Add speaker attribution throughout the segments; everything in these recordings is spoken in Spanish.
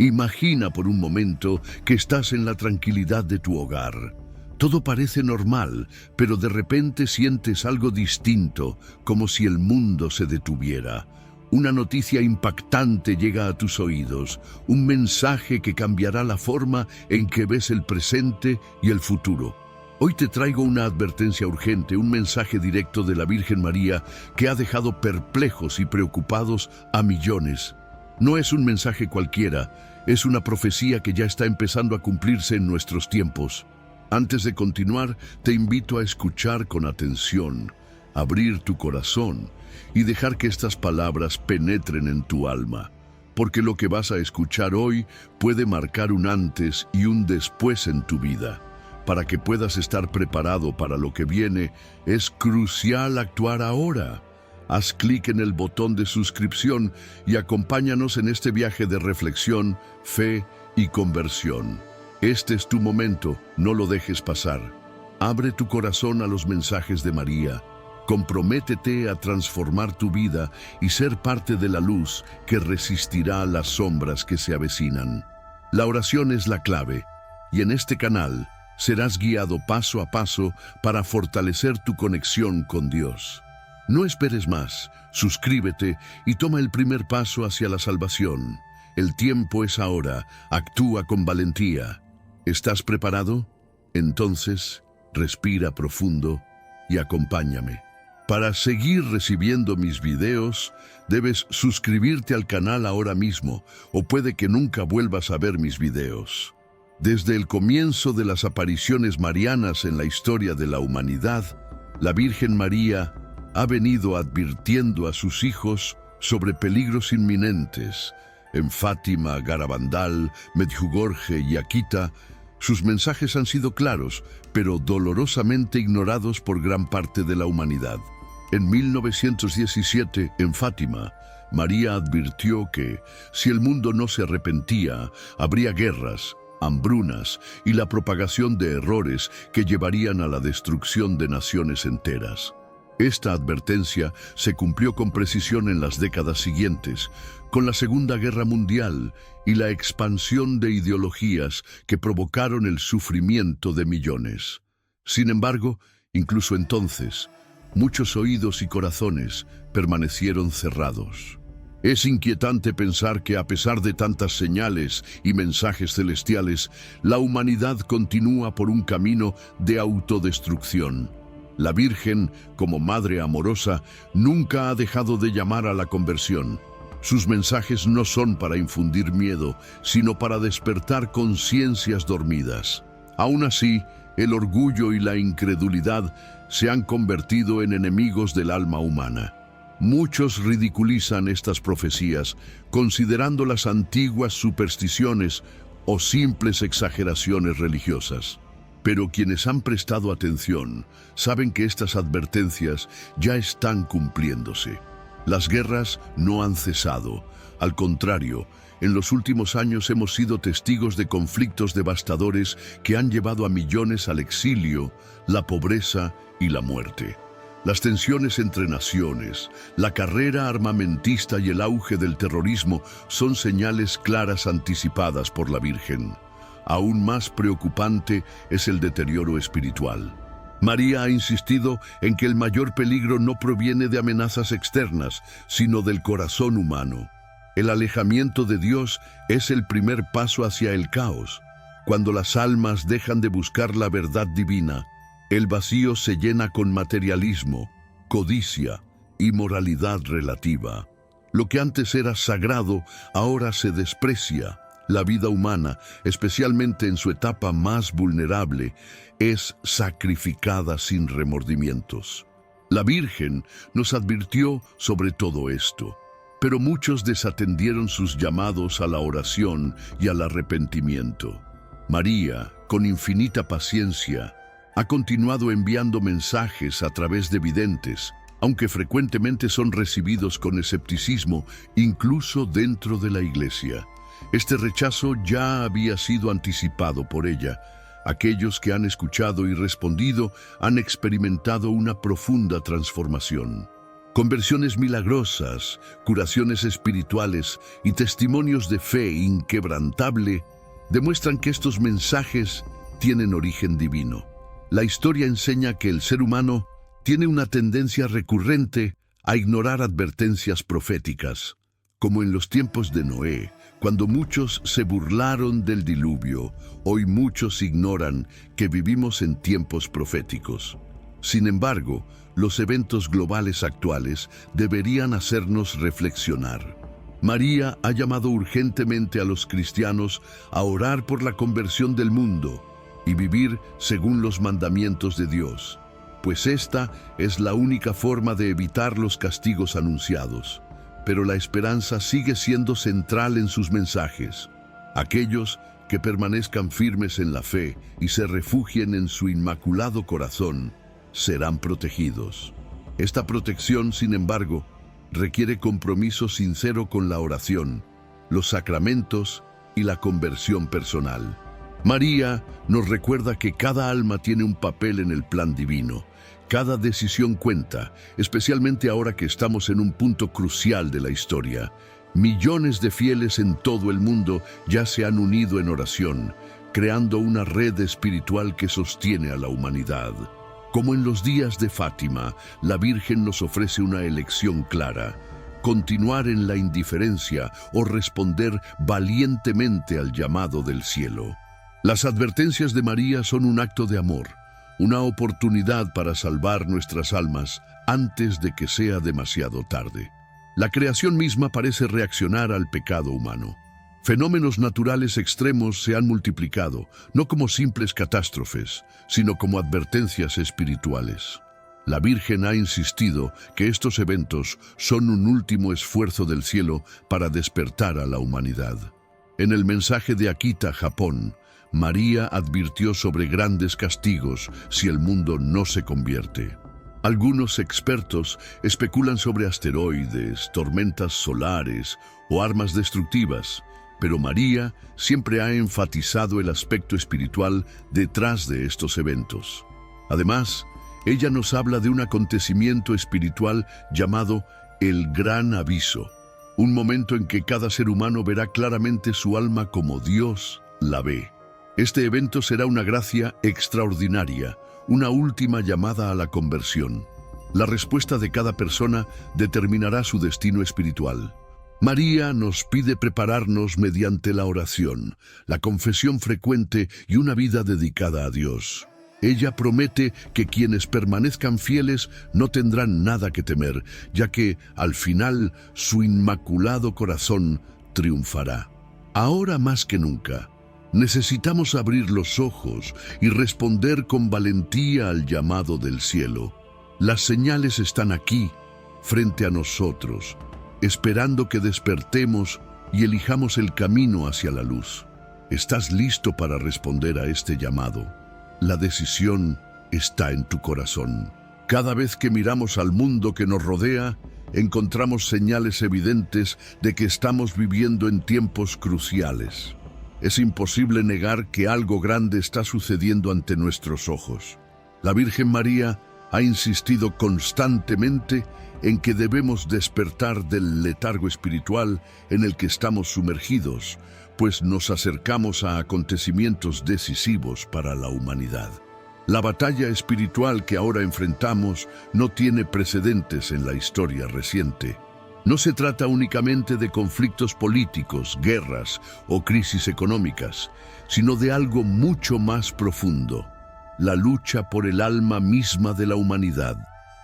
Speaker 1: Imagina por un momento que estás en la tranquilidad de tu hogar. Todo parece normal, pero de repente sientes algo distinto, como si el mundo se detuviera. Una noticia impactante llega a tus oídos, un mensaje que cambiará la forma en que ves el presente y el futuro. Hoy te traigo una advertencia urgente, un mensaje directo de la Virgen María que ha dejado perplejos y preocupados a millones. No es un mensaje cualquiera, es una profecía que ya está empezando a cumplirse en nuestros tiempos. Antes de continuar, te invito a escuchar con atención, abrir tu corazón y dejar que estas palabras penetren en tu alma, porque lo que vas a escuchar hoy puede marcar un antes y un después en tu vida. Para que puedas estar preparado para lo que viene, es crucial actuar ahora. Haz clic en el botón de suscripción y acompáñanos en este viaje de reflexión, fe y conversión. Este es tu momento, no lo dejes pasar. Abre tu corazón a los mensajes de María. Comprométete a transformar tu vida y ser parte de la luz que resistirá las sombras que se avecinan. La oración es la clave, y en este canal serás guiado paso a paso para fortalecer tu conexión con Dios. No esperes más, suscríbete y toma el primer paso hacia la salvación. El tiempo es ahora, actúa con valentía. ¿Estás preparado? Entonces, respira profundo y acompáñame. Para seguir recibiendo mis videos, debes suscribirte al canal ahora mismo, o puede que nunca vuelvas a ver mis videos. Desde el comienzo de las apariciones marianas en la historia de la humanidad, la Virgen María ha venido advirtiendo a sus hijos sobre peligros inminentes. En Fátima, Garabandal, Medjugorje y Akita, sus mensajes han sido claros, pero dolorosamente ignorados por gran parte de la humanidad. En 1917, en Fátima, María advirtió que, si el mundo no se arrepentía, habría guerras, hambrunas y la propagación de errores que llevarían a la destrucción de naciones enteras. Esta advertencia se cumplió con precisión en las décadas siguientes, con la Segunda Guerra Mundial y la expansión de ideologías que provocaron el sufrimiento de millones. Sin embargo, incluso entonces, muchos oídos y corazones permanecieron cerrados. Es inquietante pensar que a pesar de tantas señales y mensajes celestiales, la humanidad continúa por un camino de autodestrucción. La Virgen, como Madre amorosa, nunca ha dejado de llamar a la conversión. Sus mensajes no son para infundir miedo, sino para despertar conciencias dormidas. Aún así, el orgullo y la incredulidad se han convertido en enemigos del alma humana. Muchos ridiculizan estas profecías, considerándolas antiguas supersticiones o simples exageraciones religiosas. Pero quienes han prestado atención saben que estas advertencias ya están cumpliéndose. Las guerras no han cesado. Al contrario, en los últimos años hemos sido testigos de conflictos devastadores que han llevado a millones al exilio, la pobreza y la muerte. Las tensiones entre naciones, la carrera armamentista y el auge del terrorismo son señales claras anticipadas por la Virgen. Aún más preocupante es el deterioro espiritual. María ha insistido en que el mayor peligro no proviene de amenazas externas, sino del corazón humano. El alejamiento de Dios es el primer paso hacia el caos. Cuando las almas dejan de buscar la verdad divina, el vacío se llena con materialismo, codicia y moralidad relativa. Lo que antes era sagrado, ahora se desprecia. La vida humana, especialmente en su etapa más vulnerable, es sacrificada sin remordimientos. La Virgen nos advirtió sobre todo esto, pero muchos desatendieron sus llamados a la oración y al arrepentimiento. María, con infinita paciencia, ha continuado enviando mensajes a través de videntes, aunque frecuentemente son recibidos con escepticismo, incluso dentro de la Iglesia. Este rechazo ya había sido anticipado por ella. Aquellos que han escuchado y respondido han experimentado una profunda transformación. Conversiones milagrosas, curaciones espirituales y testimonios de fe inquebrantable demuestran que estos mensajes tienen origen divino. La historia enseña que el ser humano tiene una tendencia recurrente a ignorar advertencias proféticas, como en los tiempos de Noé, cuando muchos se burlaron del diluvio. Hoy muchos ignoran que vivimos en tiempos proféticos. Sin embargo, los eventos globales actuales deberían hacernos reflexionar. María ha llamado urgentemente a los cristianos a orar por la conversión del mundo y vivir según los mandamientos de Dios, pues esta es la única forma de evitar los castigos anunciados. Pero la esperanza sigue siendo central en sus mensajes. Aquellos que permanezcan firmes en la fe y se refugien en su inmaculado corazón serán protegidos. Esta protección, sin embargo, requiere compromiso sincero con la oración, los sacramentos y la conversión personal. María nos recuerda que cada alma tiene un papel en el plan divino. Cada decisión cuenta, especialmente ahora que estamos en un punto crucial de la historia. Millones de fieles en todo el mundo ya se han unido en oración, creando una red espiritual que sostiene a la humanidad. Como en los días de Fátima, la Virgen nos ofrece una elección clara: continuar en la indiferencia o responder valientemente al llamado del cielo. Las advertencias de María son un acto de amor, una oportunidad para salvar nuestras almas antes de que sea demasiado tarde. La creación misma parece reaccionar al pecado humano. Fenómenos naturales extremos se han multiplicado, no como simples catástrofes, sino como advertencias espirituales. La Virgen ha insistido que estos eventos son un último esfuerzo del cielo para despertar a la humanidad. En el mensaje de Akita, Japón, María advirtió sobre grandes castigos si el mundo no se convierte. Algunos expertos especulan sobre asteroides, tormentas solares o armas destructivas, pero María siempre ha enfatizado el aspecto espiritual detrás de estos eventos. Además, ella nos habla de un acontecimiento espiritual llamado el Gran Aviso, un momento en que cada ser humano verá claramente su alma como Dios la ve. Este evento será una gracia extraordinaria, una última llamada a la conversión. La respuesta de cada persona determinará su destino espiritual. María nos pide prepararnos mediante la oración, la confesión frecuente y una vida dedicada a Dios. Ella promete que quienes permanezcan fieles no tendrán nada que temer, ya que, al final, su inmaculado corazón triunfará. Ahora más que nunca, necesitamos abrir los ojos y responder con valentía al llamado del cielo. Las señales están aquí, frente a nosotros, esperando que despertemos y elijamos el camino hacia la luz. ¿Estás listo para responder a este llamado? La decisión está en tu corazón. Cada vez que miramos al mundo que nos rodea, encontramos señales evidentes de que estamos viviendo en tiempos cruciales. Es imposible negar que algo grande está sucediendo ante nuestros ojos. La Virgen María ha insistido constantemente en que debemos despertar del letargo espiritual en el que estamos sumergidos, pues nos acercamos a acontecimientos decisivos para la humanidad. La batalla espiritual que ahora enfrentamos no tiene precedentes en la historia reciente. No se trata únicamente de conflictos políticos, guerras o crisis económicas, sino de algo mucho más profundo: la lucha por el alma misma de la humanidad.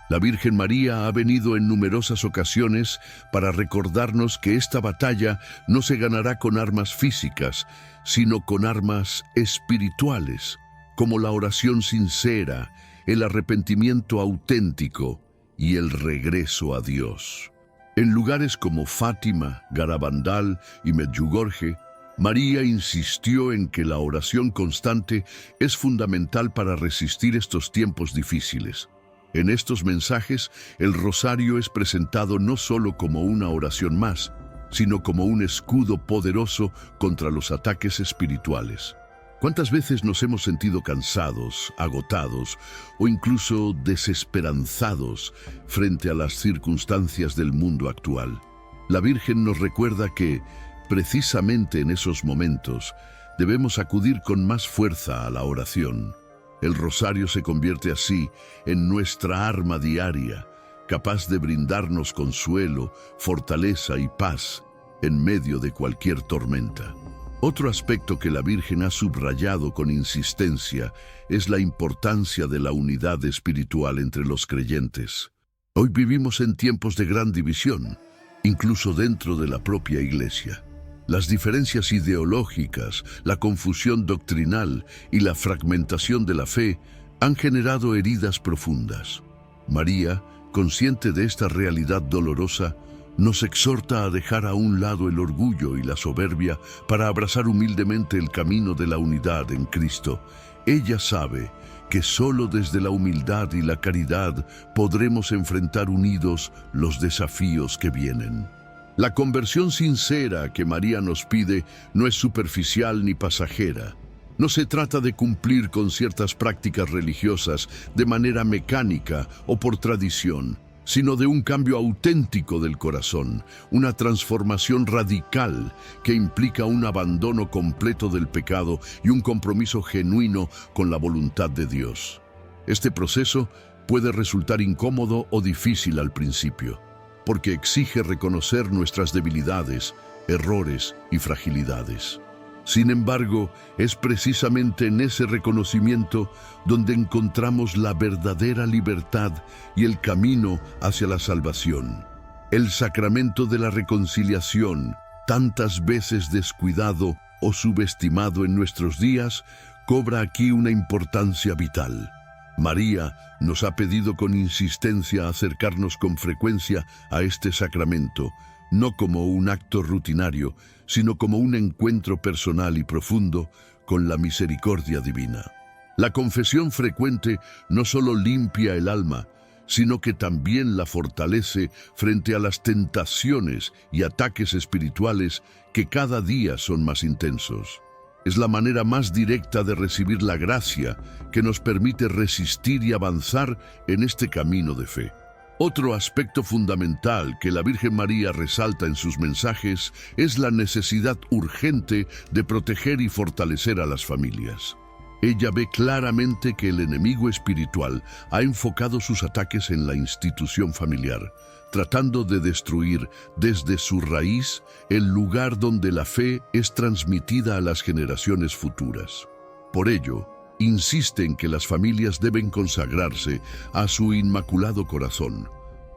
Speaker 1: La Virgen María ha venido en numerosas ocasiones para recordarnos que esta batalla no se ganará con armas físicas, sino con armas espirituales, como la oración sincera, el arrepentimiento auténtico y el regreso a Dios. En lugares como Fátima, Garabandal y Medjugorje, María insistió en que la oración constante es fundamental para resistir estos tiempos difíciles. En estos mensajes, el rosario es presentado no solo como una oración más, sino como un escudo poderoso contra los ataques espirituales. ¿Cuántas veces nos hemos sentido cansados, agotados o incluso desesperanzados frente a las circunstancias del mundo actual? La Virgen nos recuerda que, precisamente en esos momentos, debemos acudir con más fuerza a la oración. El rosario se convierte así en nuestra arma diaria, capaz de brindarnos consuelo, fortaleza y paz en medio de cualquier tormenta. Otro aspecto que la Virgen ha subrayado con insistencia es la importancia de la unidad espiritual entre los creyentes. Hoy vivimos en tiempos de gran división, incluso dentro de la propia Iglesia. Las diferencias ideológicas, la confusión doctrinal y la fragmentación de la fe han generado heridas profundas. María, consciente de esta realidad dolorosa, nos exhorta a dejar a un lado el orgullo y la soberbia para abrazar humildemente el camino de la unidad en Cristo. Ella sabe que solo desde la humildad y la caridad podremos enfrentar unidos los desafíos que vienen. La conversión sincera que María nos pide no es superficial ni pasajera. No se trata de cumplir con ciertas prácticas religiosas de manera mecánica o por tradición, sino de un cambio auténtico del corazón, una transformación radical que implica un abandono completo del pecado y un compromiso genuino con la voluntad de Dios. Este proceso puede resultar incómodo o difícil al principio, porque exige reconocer nuestras debilidades, errores y fragilidades. Sin embargo, es precisamente en ese reconocimiento donde encontramos la verdadera libertad y el camino hacia la salvación. El sacramento de la reconciliación, tantas veces descuidado o subestimado en nuestros días, cobra aquí una importancia vital. María nos ha pedido con insistencia acercarnos con frecuencia a este sacramento, no como un acto rutinario, sino como un encuentro personal y profundo con la misericordia divina. La confesión frecuente no solo limpia el alma, sino que también la fortalece frente a las tentaciones y ataques espirituales que cada día son más intensos. Es la manera más directa de recibir la gracia que nos permite resistir y avanzar en este camino de fe. Otro aspecto fundamental que la Virgen María resalta en sus mensajes es la necesidad urgente de proteger y fortalecer a las familias. Ella ve claramente que el enemigo espiritual ha enfocado sus ataques en la institución familiar, tratando de destruir desde su raíz el lugar donde la fe es transmitida a las generaciones futuras. Por ello, insiste en que las familias deben consagrarse a su Inmaculado Corazón,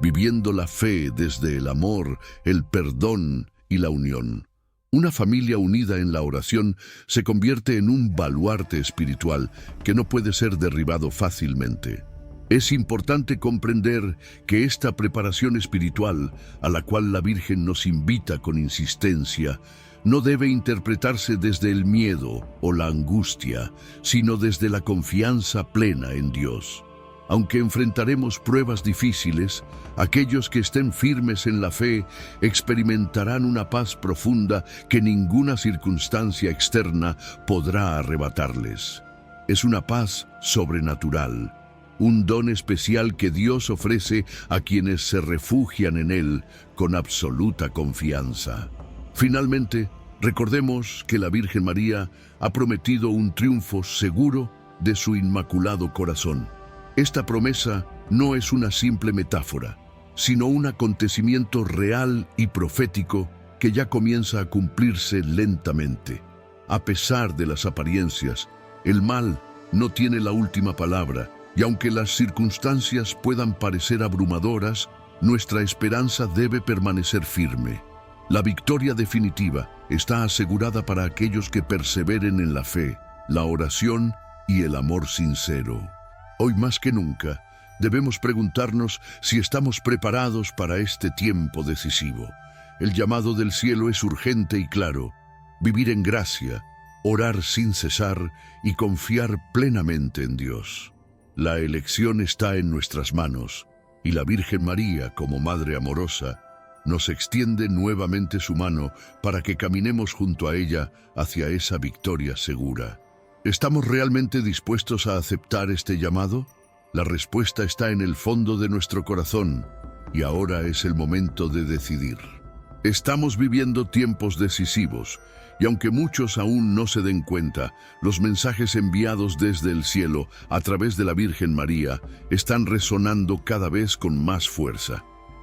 Speaker 1: viviendo la fe desde el amor, el perdón y la unión. Una familia unida en la oración se convierte en un baluarte espiritual que no puede ser derribado fácilmente. Es importante comprender que esta preparación espiritual, a la cual la Virgen nos invita con insistencia, no debe interpretarse desde el miedo o la angustia, sino desde la confianza plena en Dios. Aunque enfrentaremos pruebas difíciles, aquellos que estén firmes en la fe experimentarán una paz profunda que ninguna circunstancia externa podrá arrebatarles. Es una paz sobrenatural, un don especial que Dios ofrece a quienes se refugian en Él con absoluta confianza. Finalmente, recordemos que la Virgen María ha prometido un triunfo seguro de su Inmaculado Corazón. Esta promesa no es una simple metáfora, sino un acontecimiento real y profético que ya comienza a cumplirse lentamente. A pesar de las apariencias, el mal no tiene la última palabra, y aunque las circunstancias puedan parecer abrumadoras, nuestra esperanza debe permanecer firme. La victoria definitiva está asegurada para aquellos que perseveren en la fe, la oración y el amor sincero. Hoy más que nunca, debemos preguntarnos si estamos preparados para este tiempo decisivo. El llamado del cielo es urgente y claro: vivir en gracia, orar sin cesar y confiar plenamente en Dios. La elección está en nuestras manos, y la Virgen María, como Madre amorosa, nos extiende nuevamente su mano para que caminemos junto a ella hacia esa victoria segura. ¿Estamos realmente dispuestos a aceptar este llamado? La respuesta está en el fondo de nuestro corazón y ahora es el momento de decidir. Estamos viviendo tiempos decisivos y aunque muchos aún no se den cuenta, los mensajes enviados desde el cielo a través de la Virgen María están resonando cada vez con más fuerza.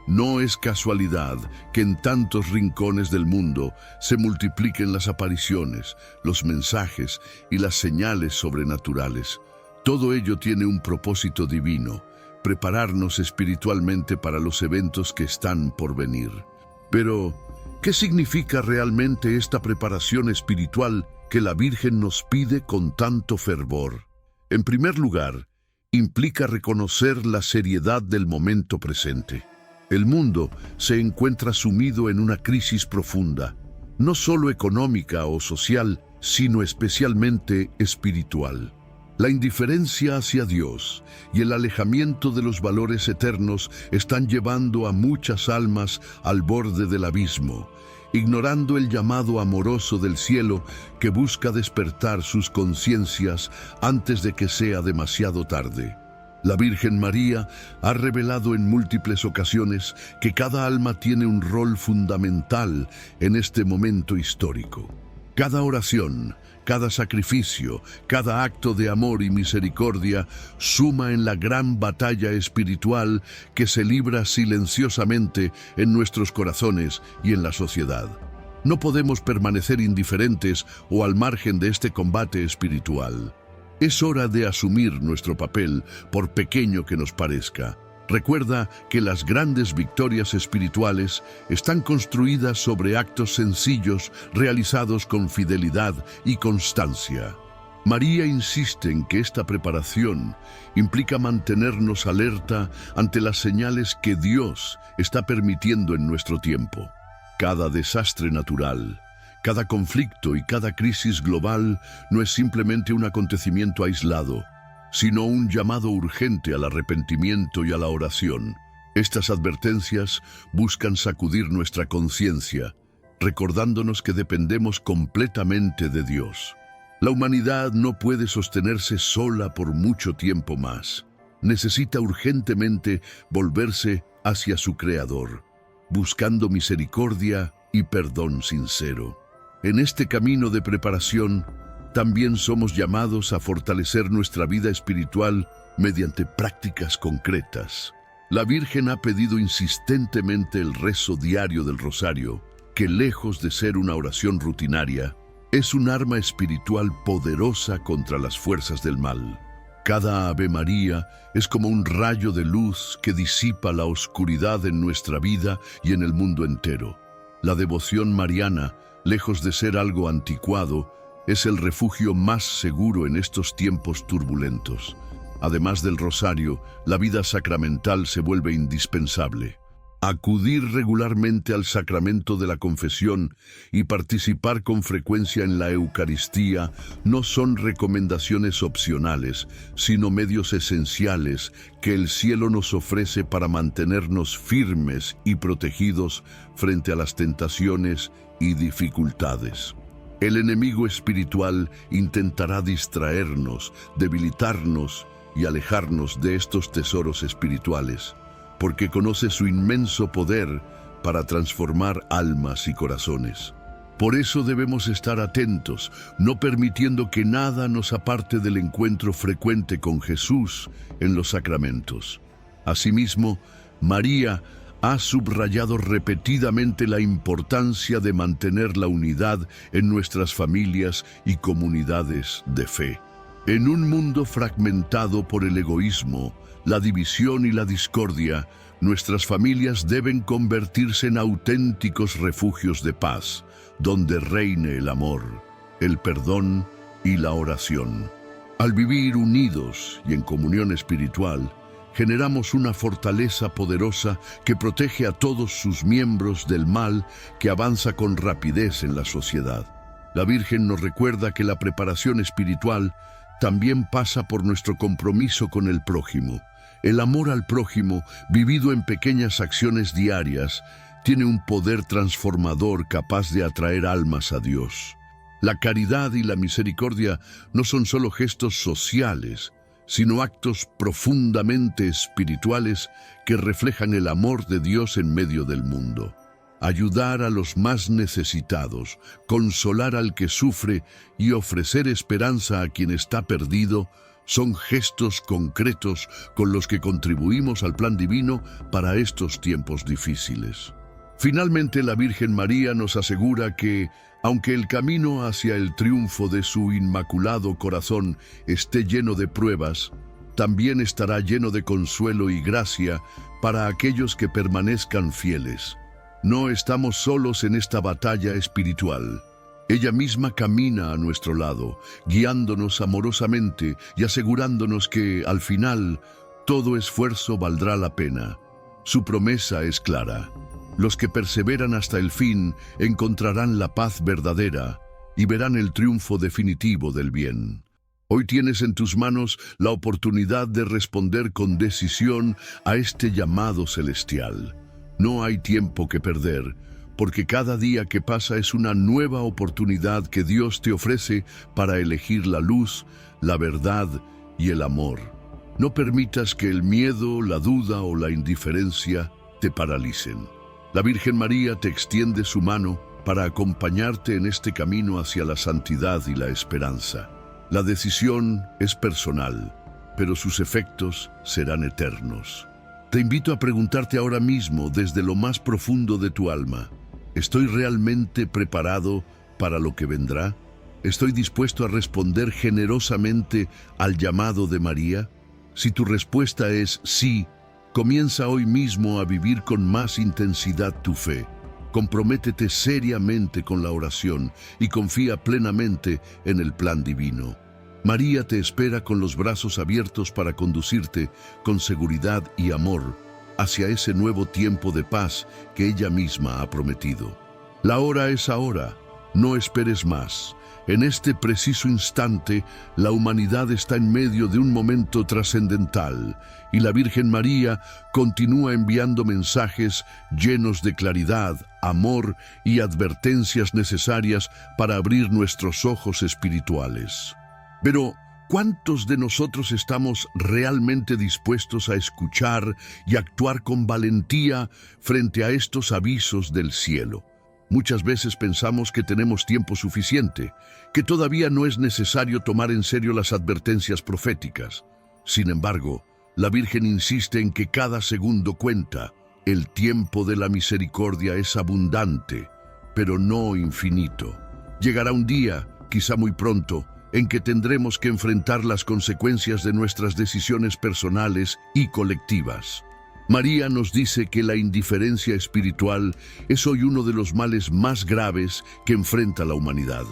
Speaker 1: No es casualidad que en tantos rincones del mundo se multipliquen las apariciones, los mensajes y las señales sobrenaturales. Todo ello tiene un propósito divino: prepararnos espiritualmente para los eventos que están por venir. Pero, ¿qué significa realmente esta preparación espiritual que la Virgen nos pide con tanto fervor? En primer lugar, implica reconocer la seriedad del momento presente. El mundo se encuentra sumido en una crisis profunda, no solo económica o social, sino especialmente espiritual. La indiferencia hacia Dios y el alejamiento de los valores eternos están llevando a muchas almas al borde del abismo, ignorando el llamado amoroso del cielo que busca despertar sus conciencias antes de que sea demasiado tarde. La Virgen María ha revelado en múltiples ocasiones que cada alma tiene un rol fundamental en este momento histórico. Cada oración, cada sacrificio, cada acto de amor y misericordia suma en la gran batalla espiritual que se libra silenciosamente en nuestros corazones y en la sociedad. No podemos permanecer indiferentes o al margen de este combate espiritual. Es hora de asumir nuestro papel, por pequeño que nos parezca. Recuerda que las grandes victorias espirituales están construidas sobre actos sencillos realizados con fidelidad y constancia. María insiste en que esta preparación implica mantenernos alerta ante las señales que Dios está permitiendo en nuestro tiempo. Cada desastre natural, cada conflicto y cada crisis global no es simplemente un acontecimiento aislado, sino un llamado urgente al arrepentimiento y a la oración. Estas advertencias buscan sacudir nuestra conciencia, recordándonos que dependemos completamente de Dios. La humanidad no puede sostenerse sola por mucho tiempo más. Necesita urgentemente volverse hacia su Creador, buscando misericordia y perdón sincero. En este camino de preparación, también somos llamados a fortalecer nuestra vida espiritual mediante prácticas concretas. La Virgen ha pedido insistentemente el rezo diario del rosario, que lejos de ser una oración rutinaria, es un arma espiritual poderosa contra las fuerzas del mal. Cada Ave María es como un rayo de luz que disipa la oscuridad en nuestra vida y en el mundo entero. La devoción mariana, lejos de ser algo anticuado, es el refugio más seguro en estos tiempos turbulentos. Además del rosario, la vida sacramental se vuelve indispensable. Acudir regularmente al sacramento de la confesión y participar con frecuencia en la Eucaristía no son recomendaciones opcionales, sino medios esenciales que el cielo nos ofrece para mantenernos firmes y protegidos frente a las tentaciones y dificultades. El enemigo espiritual intentará distraernos, debilitarnos y alejarnos de estos tesoros espirituales, porque conoce su inmenso poder para transformar almas y corazones. Por eso debemos estar atentos, no permitiendo que nada nos aparte del encuentro frecuente con Jesús en los sacramentos. Asimismo, María ha subrayado repetidamente la importancia de mantener la unidad en nuestras familias y comunidades de fe. En un mundo fragmentado por el egoísmo, la división y la discordia, nuestras familias deben convertirse en auténticos refugios de paz, donde reine el amor, el perdón y la oración. Al vivir unidos y en comunión espiritual, generamos una fortaleza poderosa que protege a todos sus miembros del mal que avanza con rapidez en la sociedad. La Virgen nos recuerda que la preparación espiritual también pasa por nuestro compromiso con el prójimo. El amor al prójimo, vivido en pequeñas acciones diarias, tiene un poder transformador capaz de atraer almas a Dios. La caridad y la misericordia no son solo gestos sociales, sino actos profundamente espirituales que reflejan el amor de Dios en medio del mundo. Ayudar a los más necesitados, consolar al que sufre y ofrecer esperanza a quien está perdido son gestos concretos con los que contribuimos al plan divino para estos tiempos difíciles. Finalmente, la Virgen María nos asegura que, aunque el camino hacia el triunfo de su inmaculado corazón esté lleno de pruebas, también estará lleno de consuelo y gracia para aquellos que permanezcan fieles. No estamos solos en esta batalla espiritual. Ella misma camina a nuestro lado, guiándonos amorosamente y asegurándonos que, al final, todo esfuerzo valdrá la pena. Su promesa es clara. Los que perseveran hasta el fin encontrarán la paz verdadera y verán el triunfo definitivo del bien. Hoy tienes en tus manos la oportunidad de responder con decisión a este llamado celestial. No hay tiempo que perder, porque cada día que pasa es una nueva oportunidad que Dios te ofrece para elegir la luz, la verdad y el amor. No permitas que el miedo, la duda o la indiferencia te paralicen. La Virgen María te extiende su mano para acompañarte en este camino hacia la santidad y la esperanza. La decisión es personal, pero sus efectos serán eternos. Te invito a preguntarte ahora mismo, desde lo más profundo de tu alma, ¿estoy realmente preparado para lo que vendrá? ¿Estoy dispuesto a responder generosamente al llamado de María? Si tu respuesta es sí, comienza hoy mismo a vivir con más intensidad tu fe. Comprométete seriamente con la oración y confía plenamente en el plan divino. María te espera con los brazos abiertos para conducirte con seguridad y amor hacia ese nuevo tiempo de paz que ella misma ha prometido. La hora es ahora, no esperes más. En este preciso instante, la humanidad está en medio de un momento trascendental y la Virgen María continúa enviando mensajes llenos de claridad, amor y advertencias necesarias para abrir nuestros ojos espirituales. Pero, ¿cuántos de nosotros estamos realmente dispuestos a escuchar y actuar con valentía frente a estos avisos del cielo? Muchas veces pensamos que tenemos tiempo suficiente, que todavía no es necesario tomar en serio las advertencias proféticas. Sin embargo, la Virgen insiste en que cada segundo cuenta. El tiempo de la misericordia es abundante, pero no infinito. Llegará un día, quizá muy pronto, en que tendremos que enfrentar las consecuencias de nuestras decisiones personales y colectivas. María nos dice que la indiferencia espiritual es hoy uno de los males más graves que enfrenta la humanidad.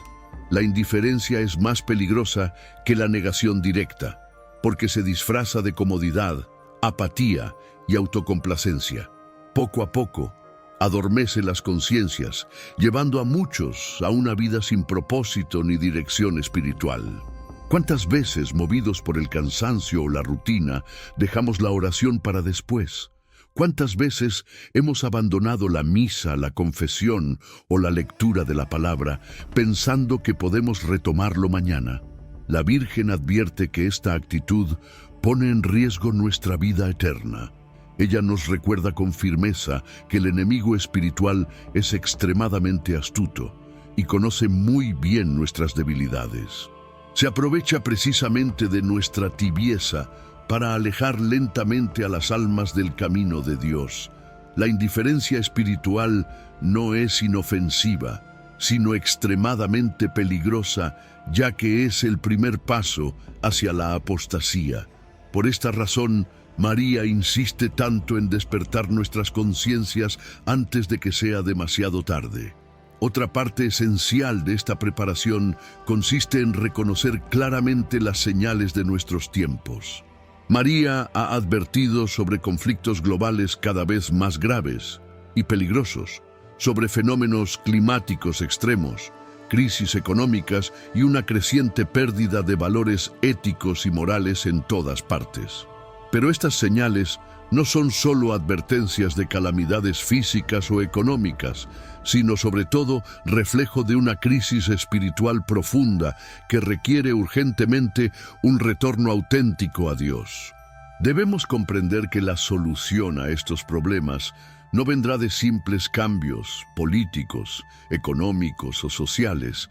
Speaker 1: La indiferencia es más peligrosa que la negación directa, porque se disfraza de comodidad, apatía y autocomplacencia. Poco a poco, adormece las conciencias, llevando a muchos a una vida sin propósito ni dirección espiritual. ¿Cuántas veces, movidos por el cansancio o la rutina, dejamos la oración para después? ¿Cuántas veces hemos abandonado la misa, la confesión o la lectura de la palabra, pensando que podemos retomarlo mañana? La Virgen advierte que esta actitud pone en riesgo nuestra vida eterna. Ella nos recuerda con firmeza que el enemigo espiritual es extremadamente astuto y conoce muy bien nuestras debilidades. Se aprovecha precisamente de nuestra tibieza para alejar lentamente a las almas del camino de Dios. La indiferencia espiritual no es inofensiva, sino extremadamente peligrosa, ya que es el primer paso hacia la apostasía. Por esta razón, María insiste tanto en despertar nuestras conciencias antes de que sea demasiado tarde. Otra parte esencial de esta preparación consiste en reconocer claramente las señales de nuestros tiempos. María ha advertido sobre conflictos globales cada vez más graves y peligrosos, sobre fenómenos climáticos extremos, crisis económicas y una creciente pérdida de valores éticos y morales en todas partes. Pero estas señales no son solo advertencias de calamidades físicas o económicas, sino sobre todo reflejo de una crisis espiritual profunda que requiere urgentemente un retorno auténtico a Dios. Debemos comprender que la solución a estos problemas no vendrá de simples cambios políticos, económicos o sociales,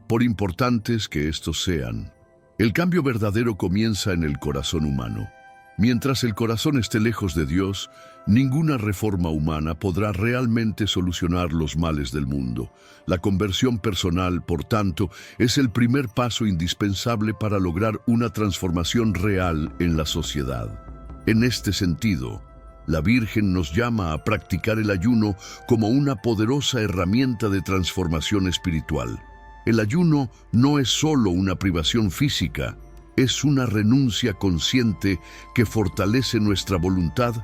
Speaker 1: por importantes que estos sean. El cambio verdadero comienza en el corazón humano. Mientras el corazón esté lejos de Dios, ninguna reforma humana podrá realmente solucionar los males del mundo. La conversión personal, por tanto, es el primer paso indispensable para lograr una transformación real en la sociedad. En este sentido, la Virgen nos llama a practicar el ayuno como una poderosa herramienta de transformación espiritual. El ayuno no es solo una privación física, es una renuncia consciente que fortalece nuestra voluntad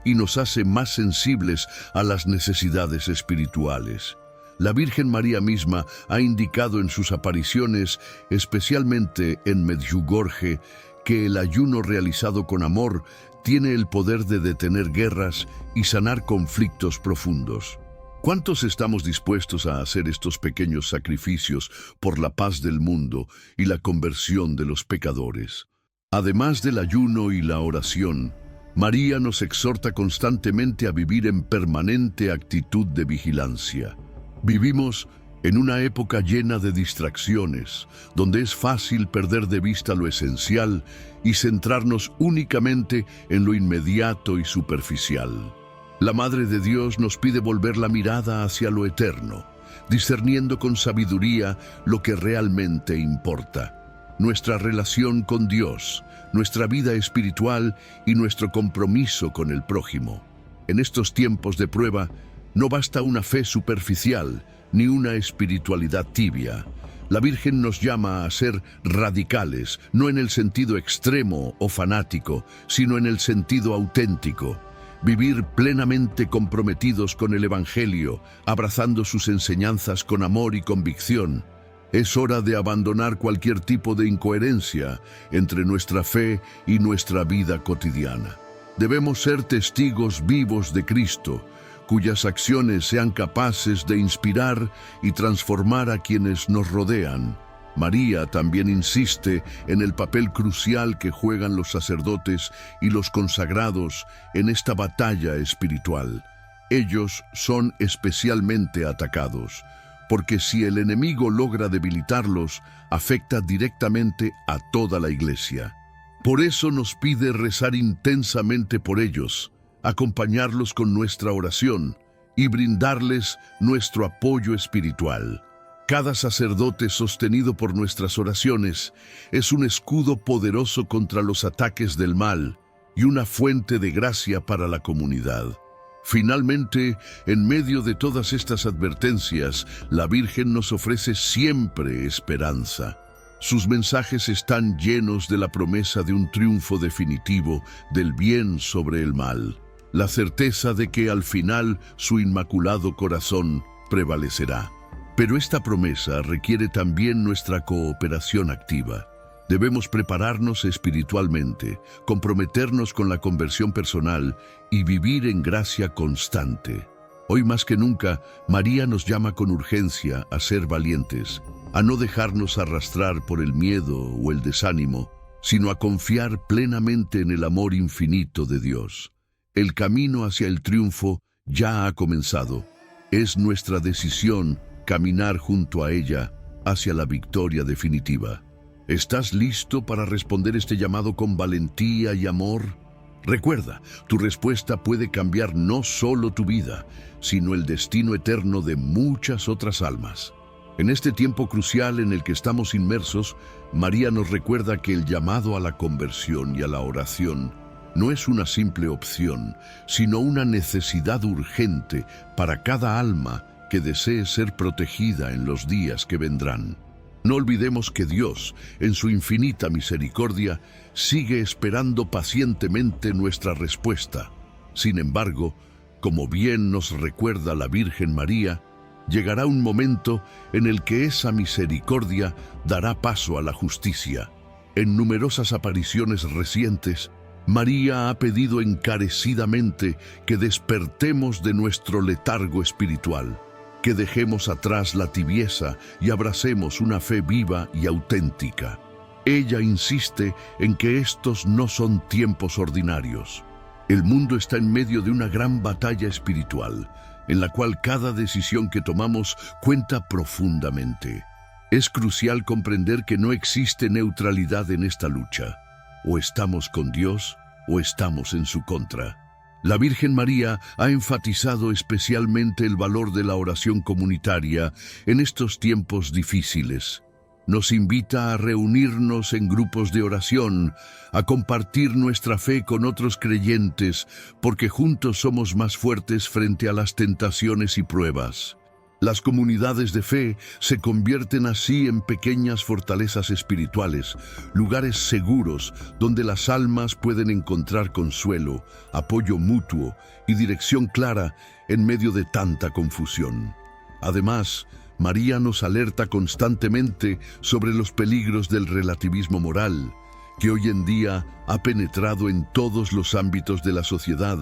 Speaker 1: y nos hace más sensibles a las necesidades espirituales. La Virgen María misma ha indicado en sus apariciones, especialmente en Medjugorje, que el ayuno realizado con amor tiene el poder de detener guerras y sanar conflictos profundos. ¿Cuántos estamos dispuestos a hacer estos pequeños sacrificios por la paz del mundo y la conversión de los pecadores? Además del ayuno y la oración, María nos exhorta constantemente a vivir en permanente actitud de vigilancia. Vivimos en una época llena de distracciones, donde es fácil perder de vista lo esencial y centrarnos únicamente en lo inmediato y superficial. La Madre de Dios nos pide volver la mirada hacia lo eterno, discerniendo con sabiduría lo que realmente importa. Nuestra relación con Dios, nuestra vida espiritual y nuestro compromiso con el prójimo. En estos tiempos de prueba, no basta una fe superficial ni una espiritualidad tibia. La Virgen nos llama a ser radicales, no en el sentido extremo o fanático, sino en el sentido auténtico. Vivir plenamente comprometidos con el Evangelio, abrazando sus enseñanzas con amor y convicción. Es hora de abandonar cualquier tipo de incoherencia entre nuestra fe y nuestra vida cotidiana. Debemos ser testigos vivos de Cristo, cuyas acciones sean capaces de inspirar y transformar a quienes nos rodean. María también insiste en el papel crucial que juegan los sacerdotes y los consagrados en esta batalla espiritual. Ellos son especialmente atacados, porque si el enemigo logra debilitarlos, afecta directamente a toda la Iglesia. Por eso nos pide rezar intensamente por ellos, acompañarlos con nuestra oración y brindarles nuestro apoyo espiritual. Cada sacerdote sostenido por nuestras oraciones es un escudo poderoso contra los ataques del mal y una fuente de gracia para la comunidad. Finalmente, en medio de todas estas advertencias, la Virgen nos ofrece siempre esperanza. Sus mensajes están llenos de la promesa de un triunfo definitivo del bien sobre el mal, la certeza de que al final su inmaculado corazón prevalecerá. Pero esta promesa requiere también nuestra cooperación activa. Debemos prepararnos espiritualmente, comprometernos con la conversión personal y vivir en gracia constante. Hoy más que nunca, María nos llama con urgencia a ser valientes, a no dejarnos arrastrar por el miedo o el desánimo, sino a confiar plenamente en el amor infinito de Dios. El camino hacia el triunfo ya ha comenzado. Es nuestra decisión caminar junto a ella hacia la victoria definitiva. ¿Estás listo para responder este llamado con valentía y amor? Recuerda, tu respuesta puede cambiar no solo tu vida, sino el destino eterno de muchas otras almas. En este tiempo crucial en el que estamos inmersos, María nos recuerda que el llamado a la conversión y a la oración no es una simple opción, sino una necesidad urgente para cada alma que desee ser protegida en los días que vendrán. No olvidemos que Dios, en su infinita misericordia, sigue esperando pacientemente nuestra respuesta. Sin embargo, como bien nos recuerda la Virgen María, llegará un momento en el que esa misericordia dará paso a la justicia. En numerosas apariciones recientes, María ha pedido encarecidamente que despertemos de nuestro letargo espiritual, que dejemos atrás la tibieza y abracemos una fe viva y auténtica. Ella insiste en que estos no son tiempos ordinarios. El mundo está en medio de una gran batalla espiritual, en la cual cada decisión que tomamos cuenta profundamente. Es crucial comprender que no existe neutralidad en esta lucha. O estamos con Dios o estamos en su contra. La Virgen María ha enfatizado especialmente el valor de la oración comunitaria en estos tiempos difíciles. Nos invita a reunirnos en grupos de oración, a compartir nuestra fe con otros creyentes, porque juntos somos más fuertes frente a las tentaciones y pruebas. Las comunidades de fe se convierten así en pequeñas fortalezas espirituales, lugares seguros donde las almas pueden encontrar consuelo, apoyo mutuo y dirección clara en medio de tanta confusión. Además, María nos alerta constantemente sobre los peligros del relativismo moral, que hoy en día ha penetrado en todos los ámbitos de la sociedad,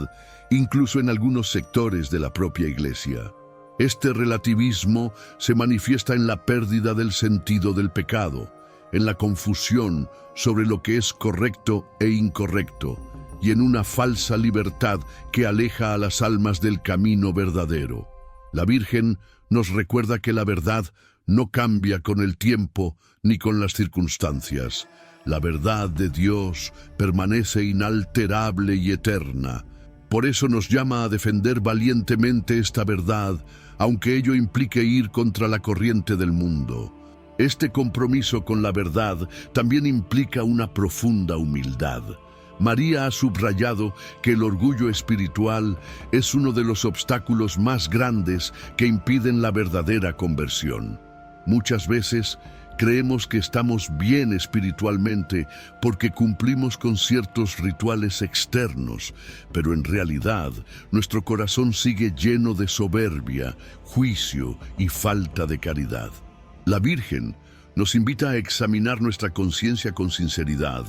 Speaker 1: incluso en algunos sectores de la propia Iglesia. Este relativismo se manifiesta en la pérdida del sentido del pecado, en la confusión sobre lo que es correcto e incorrecto, y en una falsa libertad que aleja a las almas del camino verdadero. La Virgen nos recuerda que la verdad no cambia con el tiempo ni con las circunstancias. La verdad de Dios permanece inalterable y eterna. Por eso nos llama a defender valientemente esta verdad, aunque ello implique ir contra la corriente del mundo. Este compromiso con la verdad también implica una profunda humildad. María ha subrayado que el orgullo espiritual es uno de los obstáculos más grandes que impiden la verdadera conversión. Muchas veces creemos que estamos bien espiritualmente porque cumplimos con ciertos rituales externos, pero en realidad nuestro corazón sigue lleno de soberbia, juicio y falta de caridad. La Virgen nos invita a examinar nuestra conciencia con sinceridad,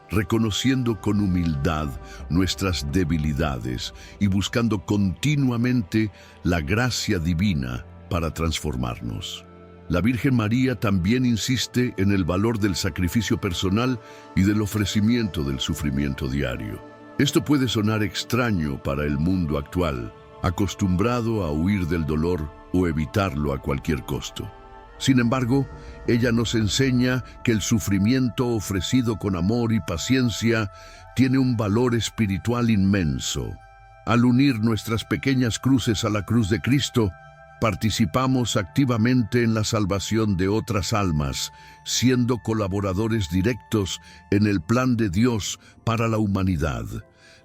Speaker 1: reconociendo con humildad nuestras debilidades y buscando continuamente la gracia divina para transformarnos. La Virgen María también insiste en el valor del sacrificio personal y del ofrecimiento del sufrimiento diario. Esto puede sonar extraño para el mundo actual, acostumbrado a huir del dolor o evitarlo a cualquier costo. Sin embargo, ella nos enseña que el sufrimiento ofrecido con amor y paciencia tiene un valor espiritual inmenso. Al unir nuestras pequeñas cruces a la cruz de Cristo, participamos activamente en la salvación de otras almas, siendo colaboradores directos en el plan de Dios para la humanidad.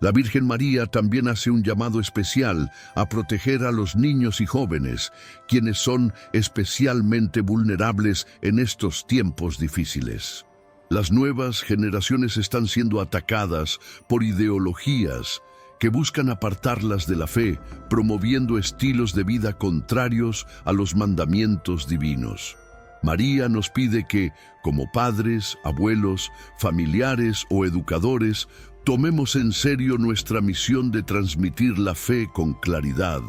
Speaker 1: La Virgen María también hace un llamado especial a proteger a los niños y jóvenes, quienes son especialmente vulnerables en estos tiempos difíciles. Las nuevas generaciones están siendo atacadas por ideologías que buscan apartarlas de la fe, promoviendo estilos de vida contrarios a los mandamientos divinos. María nos pide que, como padres, abuelos, familiares o educadores, tomemos en serio nuestra misión de transmitir la fe con claridad,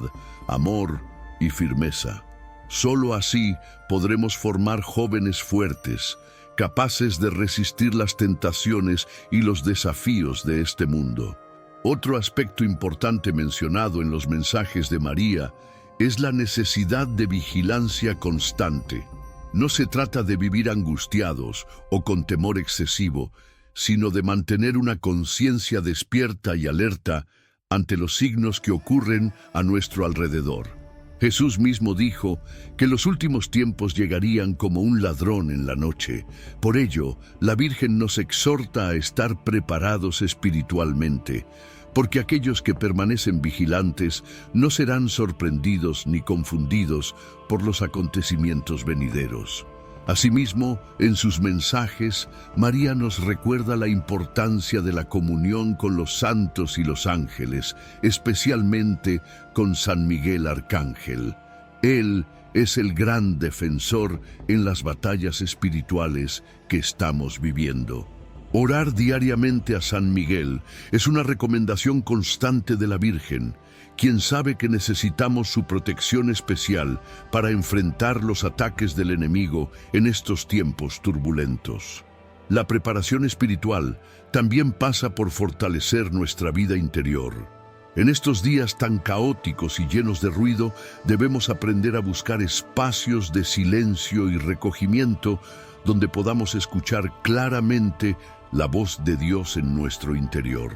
Speaker 1: amor y firmeza. Solo así podremos formar jóvenes fuertes, capaces de resistir las tentaciones y los desafíos de este mundo. Otro aspecto importante mencionado en los mensajes de María es la necesidad de vigilancia constante. No se trata de vivir angustiados o con temor excesivo, sino de mantener una conciencia despierta y alerta ante los signos que ocurren a nuestro alrededor. Jesús mismo dijo que los últimos tiempos llegarían como un ladrón en la noche. Por ello, la Virgen nos exhorta a estar preparados espiritualmente, porque aquellos que permanecen vigilantes no serán sorprendidos ni confundidos por los acontecimientos venideros. Asimismo, en sus mensajes, María nos recuerda la importancia de la comunión con los santos y los ángeles, especialmente con San Miguel Arcángel. Él es el gran defensor en las batallas espirituales que estamos viviendo. Orar diariamente a San Miguel es una recomendación constante de la Virgen, quien sabe que necesitamos su protección especial para enfrentar los ataques del enemigo en estos tiempos turbulentos. La preparación espiritual también pasa por fortalecer nuestra vida interior. En estos días tan caóticos y llenos de ruido, debemos aprender a buscar espacios de silencio y recogimiento donde podamos escuchar claramente la voz de Dios en nuestro interior.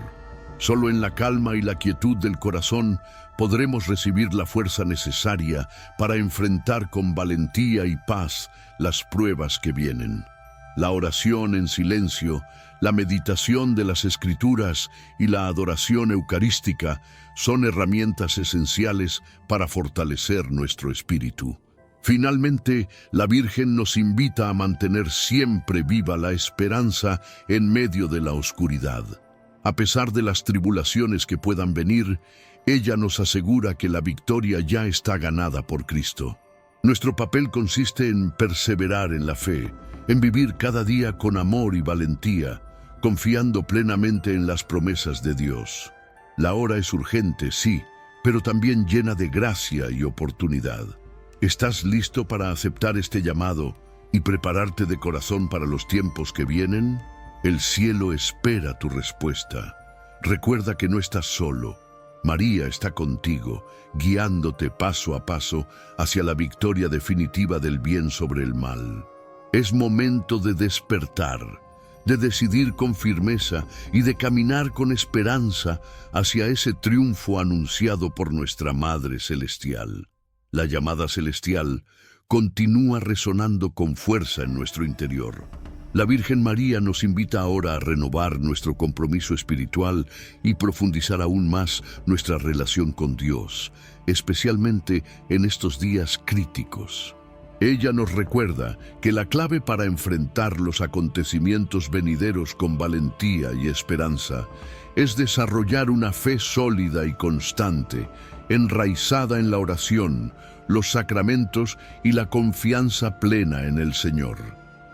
Speaker 1: Solo en la calma y la quietud del corazón podremos recibir la fuerza necesaria para enfrentar con valentía y paz las pruebas que vienen. La oración en silencio, la meditación de las Escrituras y la adoración eucarística son herramientas esenciales para fortalecer nuestro espíritu. Finalmente, la Virgen nos invita a mantener siempre viva la esperanza en medio de la oscuridad. A pesar de las tribulaciones que puedan venir, ella nos asegura que la victoria ya está ganada por Cristo. Nuestro papel consiste en perseverar en la fe, en vivir cada día con amor y valentía, confiando plenamente en las promesas de Dios. La hora es urgente, sí, pero también llena de gracia y oportunidad. ¿Estás listo para aceptar este llamado y prepararte de corazón para los tiempos que vienen? El cielo espera tu respuesta. Recuerda que no estás solo. María está contigo, guiándote paso a paso hacia la victoria definitiva del bien sobre el mal. Es momento de despertar, de decidir con firmeza y de caminar con esperanza hacia ese triunfo anunciado por nuestra Madre Celestial. La llamada celestial continúa resonando con fuerza en nuestro interior. La Virgen María nos invita ahora a renovar nuestro compromiso espiritual y profundizar aún más nuestra relación con Dios, especialmente en estos días críticos. Ella nos recuerda que la clave para enfrentar los acontecimientos venideros con valentía y esperanza es desarrollar una fe sólida y constante, enraizada en la oración, los sacramentos y la confianza plena en el Señor.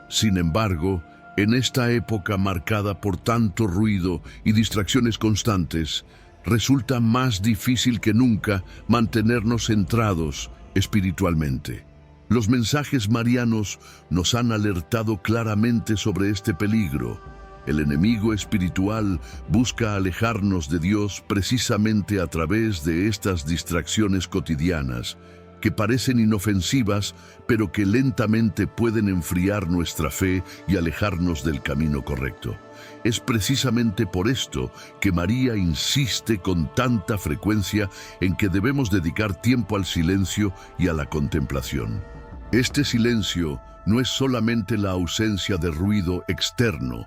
Speaker 1: Sin embargo, en esta época marcada por tanto ruido y distracciones constantes, resulta más difícil que nunca mantenernos centrados espiritualmente. Los mensajes marianos nos han alertado claramente sobre este peligro. El enemigo espiritual busca alejarnos de Dios precisamente a través de estas distracciones cotidianas, que parecen inofensivas, pero que lentamente pueden enfriar nuestra fe y alejarnos del camino correcto. Es precisamente por esto que María insiste con tanta frecuencia en que debemos dedicar tiempo al silencio y a la contemplación. Este silencio no es solamente la ausencia de ruido externo,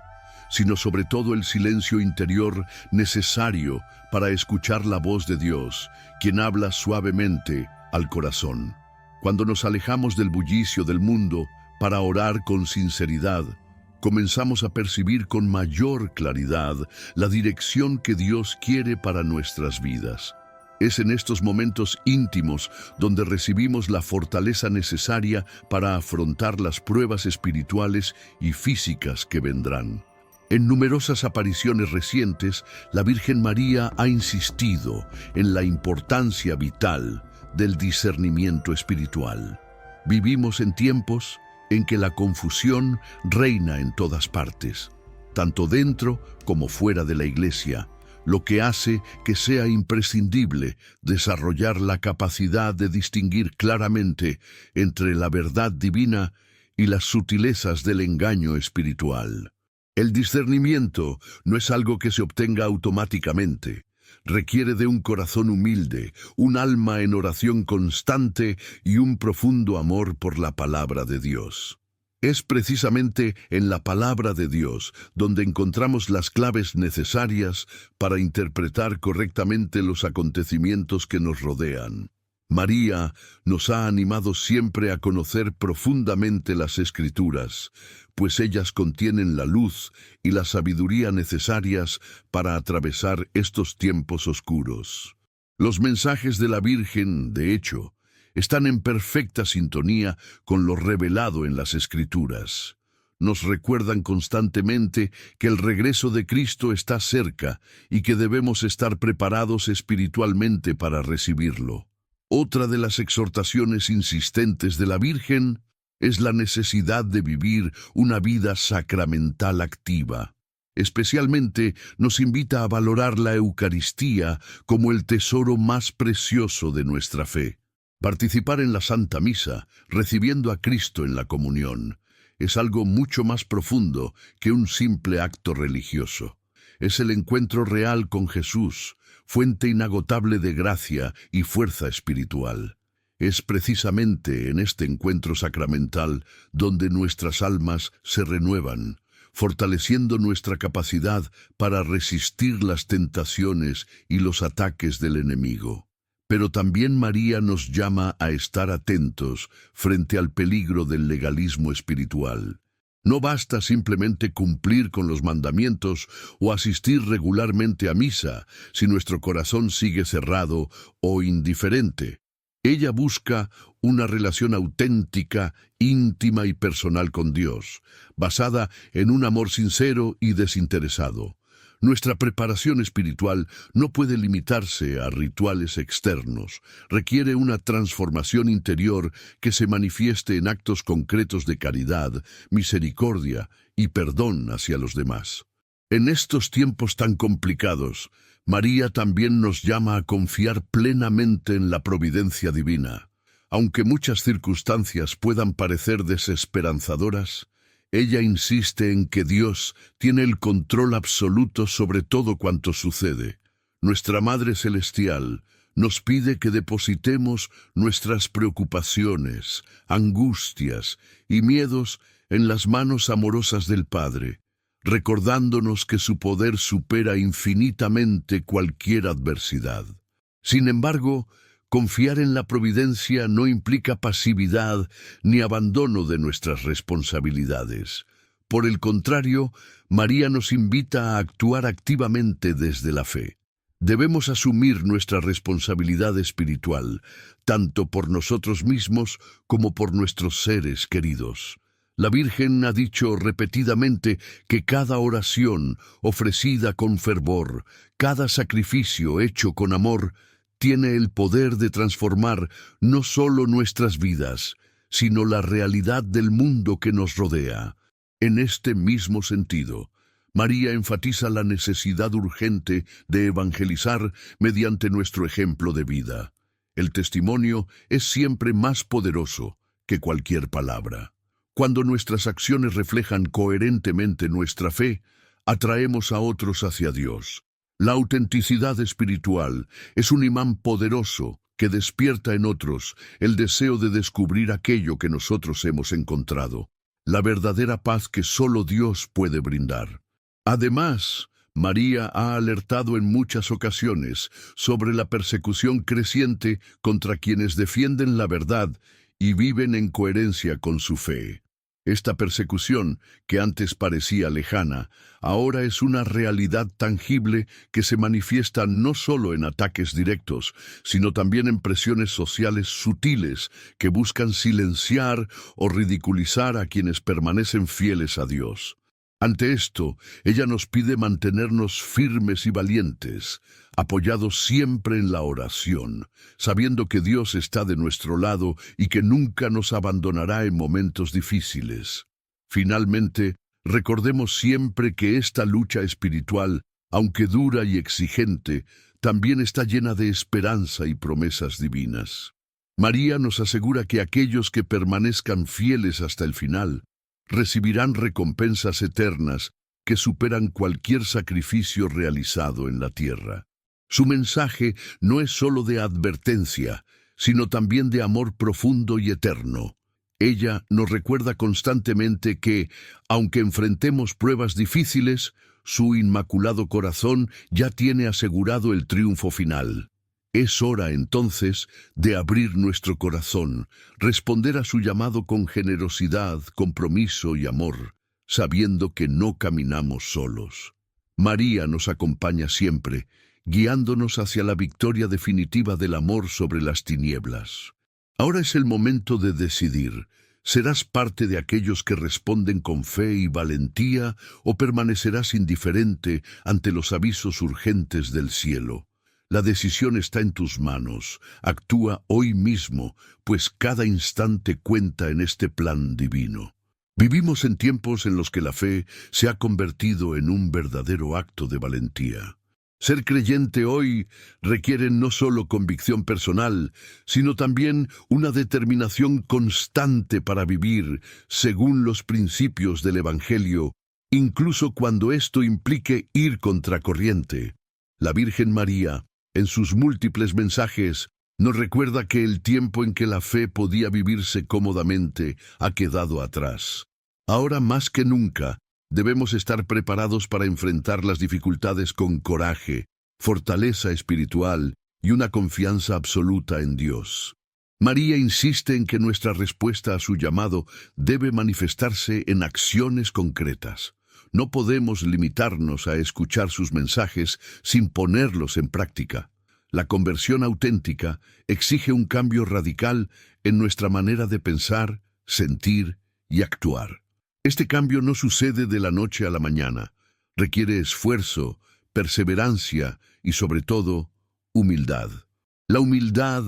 Speaker 1: sino sobre todo el silencio interior necesario para escuchar la voz de Dios, quien habla suavemente al corazón. Cuando nos alejamos del bullicio del mundo para orar con sinceridad, comenzamos a percibir con mayor claridad la dirección que Dios quiere para nuestras vidas. Es en estos momentos íntimos donde recibimos la fortaleza necesaria para afrontar las pruebas espirituales y físicas que vendrán. En numerosas apariciones recientes, la Virgen María ha insistido en la importancia vital del discernimiento espiritual. Vivimos en tiempos en que la confusión reina en todas partes, tanto dentro como fuera de la Iglesia, lo que hace que sea imprescindible desarrollar la capacidad de distinguir claramente entre la verdad divina y las sutilezas del engaño espiritual. El discernimiento no es algo que se obtenga automáticamente. Requiere de un corazón humilde, un alma en oración constante y un profundo amor por la palabra de Dios. Es precisamente en la palabra de Dios donde encontramos las claves necesarias para interpretar correctamente los acontecimientos que nos rodean. María nos ha animado siempre a conocer profundamente las Escrituras, pues ellas contienen la luz y la sabiduría necesarias para atravesar estos tiempos oscuros. Los mensajes de la Virgen, de hecho, están en perfecta sintonía con lo revelado en las Escrituras. nos recuerdan constantemente que el regreso de Cristo está cerca y que debemos estar preparados espiritualmente para recibirlo. Otra de las exhortaciones insistentes de la Virgen es la necesidad de vivir una vida sacramental activa. Especialmente nos invita a valorar la Eucaristía como el tesoro más precioso de nuestra fe. Participar en la Santa Misa, recibiendo a Cristo en la comunión, es algo mucho más profundo que un simple acto religioso. Es el encuentro real con Jesús, fuente inagotable de gracia y fuerza espiritual. Es precisamente en este encuentro sacramental donde nuestras almas se renuevan, fortaleciendo nuestra capacidad para resistir las tentaciones y los ataques del enemigo. Pero también María nos llama a estar atentos frente al peligro del legalismo espiritual. No basta simplemente cumplir con los mandamientos o asistir regularmente a misa si nuestro corazón sigue cerrado o indiferente. Ella busca una relación auténtica, íntima y personal con Dios, basada en un amor sincero y desinteresado. Nuestra preparación espiritual no puede limitarse a rituales externos. Requiere una transformación interior que se manifieste en actos concretos de caridad, misericordia y perdón hacia los demás. En estos tiempos tan complicados, María también nos llama a confiar plenamente en la providencia divina. Aunque muchas circunstancias puedan parecer desesperanzadoras, ella insiste en que Dios tiene el control absoluto sobre todo cuanto sucede. Nuestra Madre Celestial nos pide que depositemos nuestras preocupaciones, angustias y miedos en las manos amorosas del Padre, recordándonos que su poder supera infinitamente cualquier adversidad. Sin embargo, confiar en la providencia no implica pasividad ni abandono de nuestras responsabilidades. Por el contrario, María nos invita a actuar activamente desde la fe. Debemos asumir nuestra responsabilidad espiritual, tanto por nosotros mismos como por nuestros seres queridos. La Virgen ha dicho repetidamente que cada oración ofrecida con fervor, cada sacrificio hecho con amor, tiene el poder de transformar no solo nuestras vidas, sino la realidad del mundo que nos rodea. En este mismo sentido, María enfatiza la necesidad urgente de evangelizar mediante nuestro ejemplo de vida. El testimonio es siempre más poderoso que cualquier palabra. Cuando nuestras acciones reflejan coherentemente nuestra fe, atraemos a otros hacia Dios. La autenticidad espiritual es un imán poderoso que despierta en otros el deseo de descubrir aquello que nosotros hemos encontrado, la verdadera paz que solo Dios puede brindar. Además, María ha alertado en muchas ocasiones sobre la persecución creciente contra quienes defienden la verdad y viven en coherencia con su fe. Esta persecución, que antes parecía lejana, ahora es una realidad tangible que se manifiesta no solo en ataques directos, sino también en presiones sociales sutiles que buscan silenciar o ridiculizar a quienes permanecen fieles a Dios. Ante esto, ella nos pide mantenernos firmes y valientes, apoyados siempre en la oración, sabiendo que Dios está de nuestro lado y que nunca nos abandonará en momentos difíciles. Finalmente, recordemos siempre que esta lucha espiritual, aunque dura y exigente, también está llena de esperanza y promesas divinas. María nos asegura que aquellos que permanezcan fieles hasta el final recibirán recompensas eternas que superan cualquier sacrificio realizado en la tierra. Su mensaje no es solo de advertencia, sino también de amor profundo y eterno. Ella nos recuerda constantemente que, aunque enfrentemos pruebas difíciles, su inmaculado corazón ya tiene asegurado el triunfo final. Es hora, entonces, de abrir nuestro corazón, responder a su llamado con generosidad, compromiso y amor, sabiendo que no caminamos solos. María nos acompaña siempre, guiándonos hacia la victoria definitiva del amor sobre las tinieblas. Ahora es el momento de decidir ¿Serás parte de aquellos que responden con fe y valentía o permanecerás indiferente ante los avisos urgentes del cielo? La decisión está en tus manos. Actúa hoy mismo, pues cada instante cuenta en este plan divino. Vivimos en tiempos en los que la fe se ha convertido en un verdadero acto de valentía. Ser creyente hoy requiere no solo convicción personal, sino también una determinación constante para vivir según los principios del Evangelio, incluso cuando esto implique ir contracorriente. La Virgen María, en sus múltiples mensajes, nos recuerda que el tiempo en que la fe podía vivirse cómodamente ha quedado atrás. Ahora más que nunca, debemos estar preparados para enfrentar las dificultades con coraje, fortaleza espiritual y una confianza absoluta en Dios. María insiste en que nuestra respuesta a su llamado debe manifestarse en acciones concretas. No podemos limitarnos a escuchar sus mensajes sin ponerlos en práctica. La conversión auténtica exige un cambio radical en nuestra manera de pensar, sentir y actuar. Este cambio no sucede de la noche a la mañana. Requiere esfuerzo, perseverancia y, sobre todo, humildad. La humildad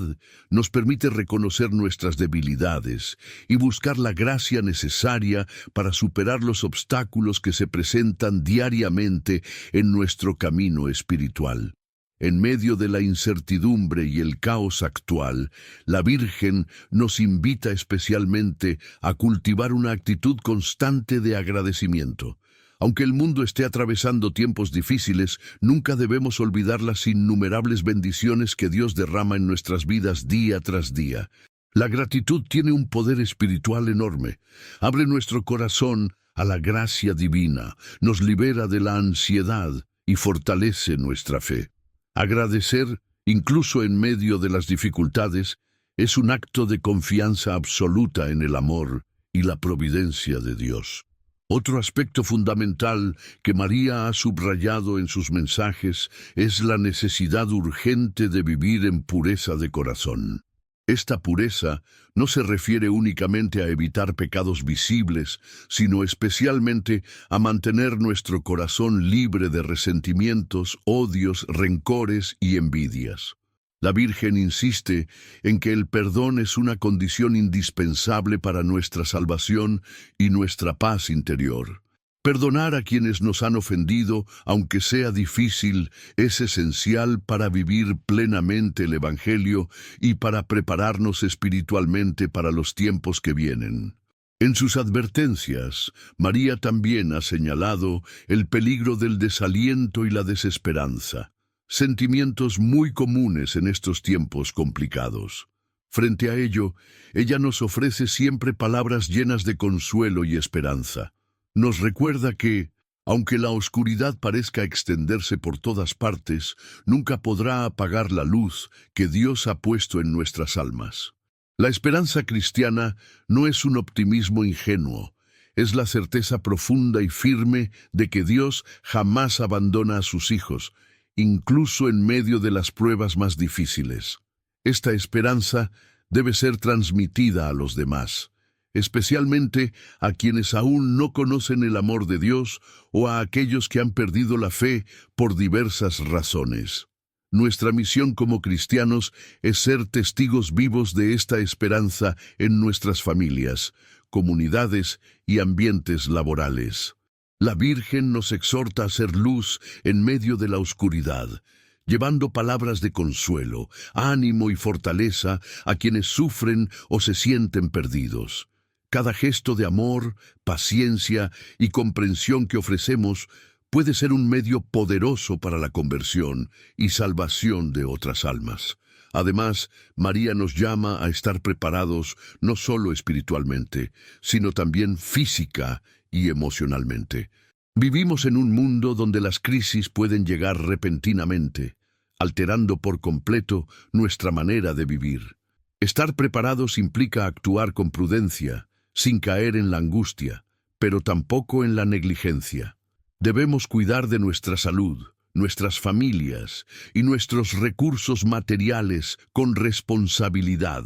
Speaker 1: nos permite reconocer nuestras debilidades y buscar la gracia necesaria para superar los obstáculos que se presentan diariamente en nuestro camino espiritual. En medio de la incertidumbre y el caos actual, la Virgen nos invita especialmente a cultivar una actitud constante de agradecimiento. Aunque el mundo esté atravesando tiempos difíciles, nunca debemos olvidar las innumerables bendiciones que Dios derrama en nuestras vidas día tras día. La gratitud tiene un poder espiritual enorme. Abre nuestro corazón a la gracia divina, nos libera de la ansiedad y fortalece nuestra fe. Agradecer, incluso en medio de las dificultades, es un acto de confianza absoluta en el amor y la providencia de Dios. Otro aspecto fundamental que María ha subrayado en sus mensajes es la necesidad urgente de vivir en pureza de corazón. Esta pureza no se refiere únicamente a evitar pecados visibles, sino especialmente a mantener nuestro corazón libre de resentimientos, odios, rencores y envidias. La Virgen insiste en que el perdón es una condición indispensable para nuestra salvación y nuestra paz interior. Perdonar a quienes nos han ofendido, aunque sea difícil, es esencial para vivir plenamente el Evangelio y para prepararnos espiritualmente para los tiempos que vienen. En sus advertencias, María también ha señalado el peligro del desaliento y la desesperanza, sentimientos muy comunes en estos tiempos complicados. Frente a ello, ella nos ofrece siempre palabras llenas de consuelo y esperanza. Nos recuerda que, aunque la oscuridad parezca extenderse por todas partes, nunca podrá apagar la luz que Dios ha puesto en nuestras almas. La esperanza cristiana no es un optimismo ingenuo, es la certeza profunda y firme de que Dios jamás abandona a sus hijos, incluso en medio de las pruebas más difíciles. Esta esperanza debe ser transmitida a los demás, especialmente a quienes aún no conocen el amor de Dios o a aquellos que han perdido la fe por diversas razones. Nuestra misión como cristianos es ser testigos vivos de esta esperanza en nuestras familias, comunidades y ambientes laborales. La Virgen nos exhorta a ser luz en medio de la oscuridad, llevando palabras de consuelo, ánimo y fortaleza a quienes sufren o se sienten perdidos. Cada gesto de amor, paciencia y comprensión que ofrecemos puede ser un medio poderoso para la conversión y salvación de otras almas. Además, María nos llama a estar preparados no solo espiritualmente, sino también física y emocionalmente. Vivimos en un mundo donde las crisis pueden llegar repentinamente, alterando por completo nuestra manera de vivir. Estar preparados implica actuar con prudencia, sin caer en la angustia, pero tampoco en la negligencia. Debemos cuidar de nuestra salud, nuestras familias y nuestros recursos materiales con responsabilidad,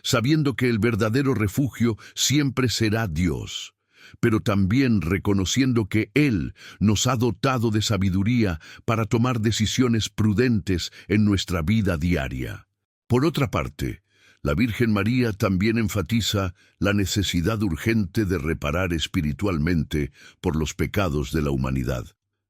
Speaker 1: sabiendo que el verdadero refugio siempre será Dios, pero también reconociendo que Él nos ha dotado de sabiduría para tomar decisiones prudentes en nuestra vida diaria. Por otra parte, la Virgen María también enfatiza la necesidad urgente de reparar espiritualmente por los pecados de la humanidad.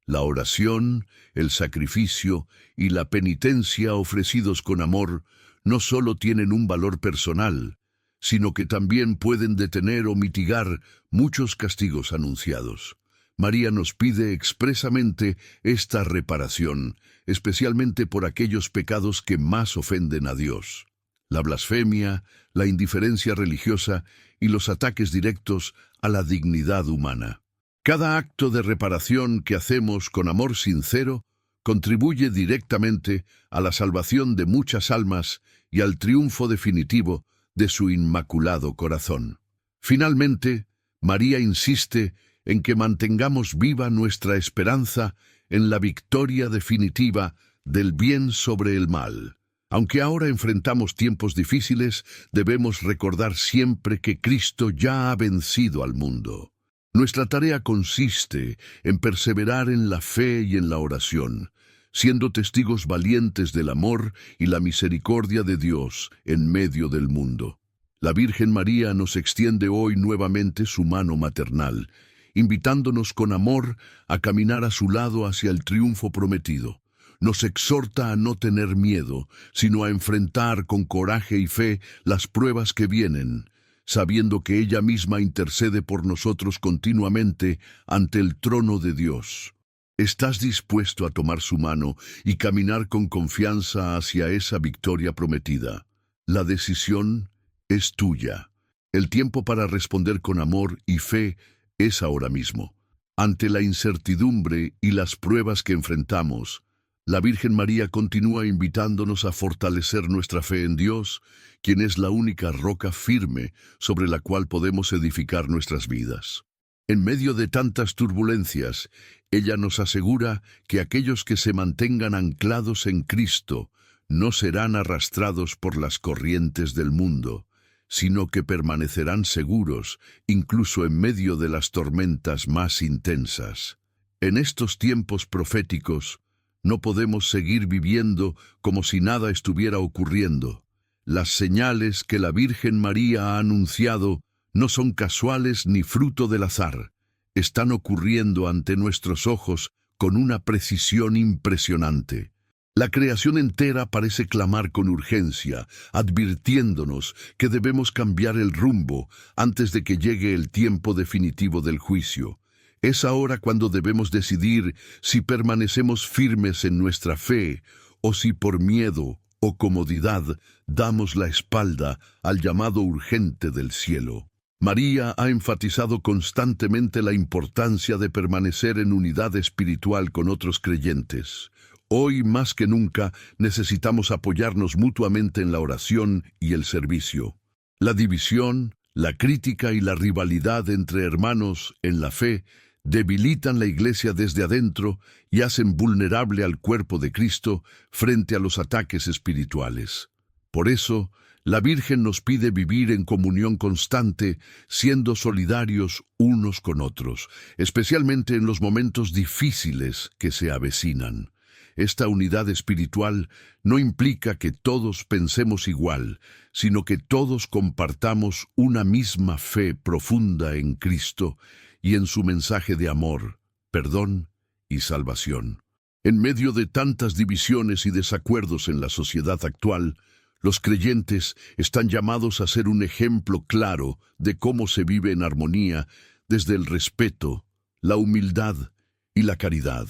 Speaker 1: La oración, el sacrificio y la penitencia ofrecidos con amor no solo tienen un valor personal, sino que también pueden detener o mitigar muchos castigos anunciados. María nos pide expresamente esta reparación, especialmente por aquellos pecados que más ofenden a Dios: la blasfemia, la indiferencia religiosa y los ataques directos a la dignidad humana. Cada acto de reparación que hacemos con amor sincero contribuye directamente a la salvación de muchas almas y al triunfo definitivo de su inmaculado corazón. Finalmente, María insiste en que mantengamos viva nuestra esperanza en la victoria definitiva del bien sobre el mal. Aunque ahora enfrentamos tiempos difíciles, debemos recordar siempre que Cristo ya ha vencido al mundo. Nuestra tarea consiste en perseverar en la fe y en la oración, siendo testigos valientes del amor y la misericordia de Dios en medio del mundo. La Virgen María nos extiende hoy nuevamente su mano maternal, invitándonos con amor a caminar a su lado hacia el triunfo prometido. Nos exhorta a no tener miedo, sino a enfrentar con coraje y fe las pruebas que vienen, sabiendo que ella misma intercede por nosotros continuamente ante el trono de Dios. ¿Estás dispuesto a tomar su mano y caminar con confianza hacia esa victoria prometida? La decisión es tuya. El tiempo para responder con amor y fe es ahora mismo. Ante la incertidumbre y las pruebas que enfrentamos, la Virgen María continúa invitándonos a fortalecer nuestra fe en Dios, quien es la única roca firme sobre la cual podemos edificar nuestras vidas. En medio de tantas turbulencias, ella nos asegura que aquellos que se mantengan anclados en Cristo no serán arrastrados por las corrientes del mundo, sino que permanecerán seguros, incluso en medio de las tormentas más intensas. En estos tiempos proféticos, no podemos seguir viviendo como si nada estuviera ocurriendo. Las señales que la Virgen María ha anunciado no son casuales ni fruto del azar. Están ocurriendo ante nuestros ojos con una precisión impresionante. La creación entera parece clamar con urgencia, advirtiéndonos que debemos cambiar el rumbo antes de que llegue el tiempo definitivo del juicio. Es ahora cuando debemos decidir si permanecemos firmes en nuestra fe o si por miedo o comodidad damos la espalda al llamado urgente del cielo. María ha enfatizado constantemente la importancia de permanecer en unidad espiritual con otros creyentes. Hoy más que nunca necesitamos apoyarnos mutuamente en la oración y el servicio. La división, la crítica y la rivalidad entre hermanos en la fe debilitan la Iglesia desde adentro y hacen vulnerable al cuerpo de Cristo frente a los ataques espirituales. Por eso, la Virgen nos pide vivir en comunión constante, siendo solidarios unos con otros, especialmente en los momentos difíciles que se avecinan. Esta unidad espiritual no implica que todos pensemos igual, sino que todos compartamos una misma fe profunda en Cristo y en su mensaje de amor, perdón y salvación. En medio de tantas divisiones y desacuerdos en la sociedad actual, los creyentes están llamados a ser un ejemplo claro de cómo se vive en armonía desde el respeto, la humildad y la caridad.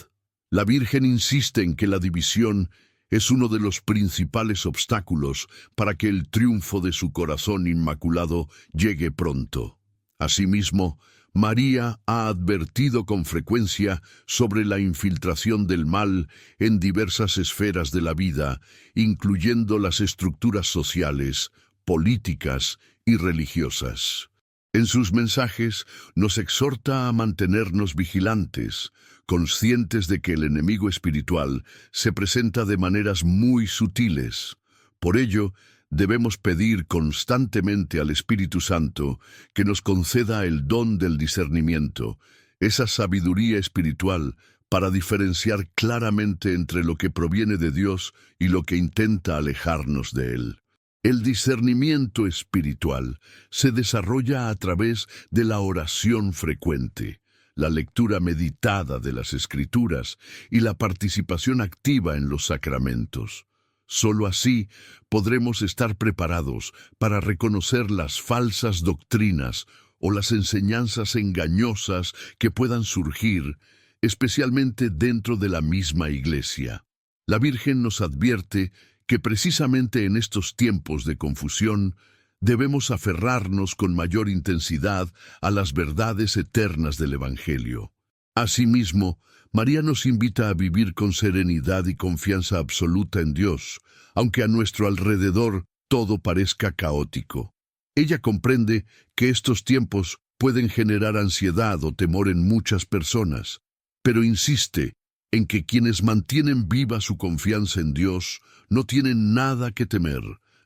Speaker 1: La Virgen insiste en que la división es uno de los principales obstáculos para que el triunfo de su corazón inmaculado llegue pronto. Asimismo, María ha advertido con frecuencia sobre la infiltración del mal en diversas esferas de la vida, incluyendo las estructuras sociales, políticas y religiosas. En sus mensajes nos exhorta a mantenernos vigilantes, conscientes de que el enemigo espiritual se presenta de maneras muy sutiles. Por ello, debemos pedir constantemente al Espíritu Santo que nos conceda el don del discernimiento, esa sabiduría espiritual para diferenciar claramente entre lo que proviene de Dios y lo que intenta alejarnos de Él. El discernimiento espiritual se desarrolla a través de la oración frecuente, la lectura meditada de las Escrituras y la participación activa en los sacramentos. Solo así podremos estar preparados para reconocer las falsas doctrinas o las enseñanzas engañosas que puedan surgir, especialmente dentro de la misma Iglesia. La Virgen nos advierte que precisamente en estos tiempos de confusión debemos aferrarnos con mayor intensidad a las verdades eternas del Evangelio. Asimismo, María nos invita a vivir con serenidad y confianza absoluta en Dios, aunque a nuestro alrededor todo parezca caótico. Ella comprende que estos tiempos pueden generar ansiedad o temor en muchas personas, pero insiste en que quienes mantienen viva su confianza en Dios no tienen nada que temer.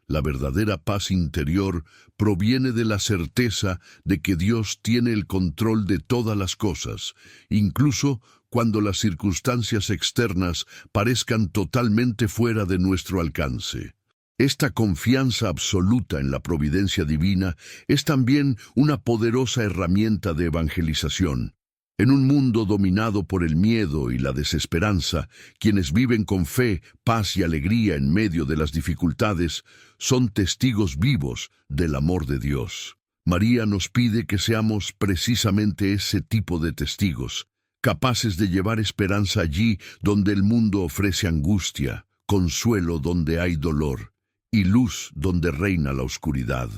Speaker 1: La verdadera paz interior proviene de la certeza de que Dios tiene el control de todas las cosas, incluso cuando las circunstancias externas parezcan totalmente fuera de nuestro alcance. Esta confianza absoluta en la providencia divina es también una poderosa herramienta de evangelización. En un mundo dominado por el miedo y la desesperanza, quienes viven con fe, paz y alegría en medio de las dificultades son testigos vivos del amor de Dios. María nos pide que seamos precisamente ese tipo de testigos, capaces de llevar esperanza allí donde el mundo ofrece angustia, consuelo donde hay dolor y luz donde reina la oscuridad.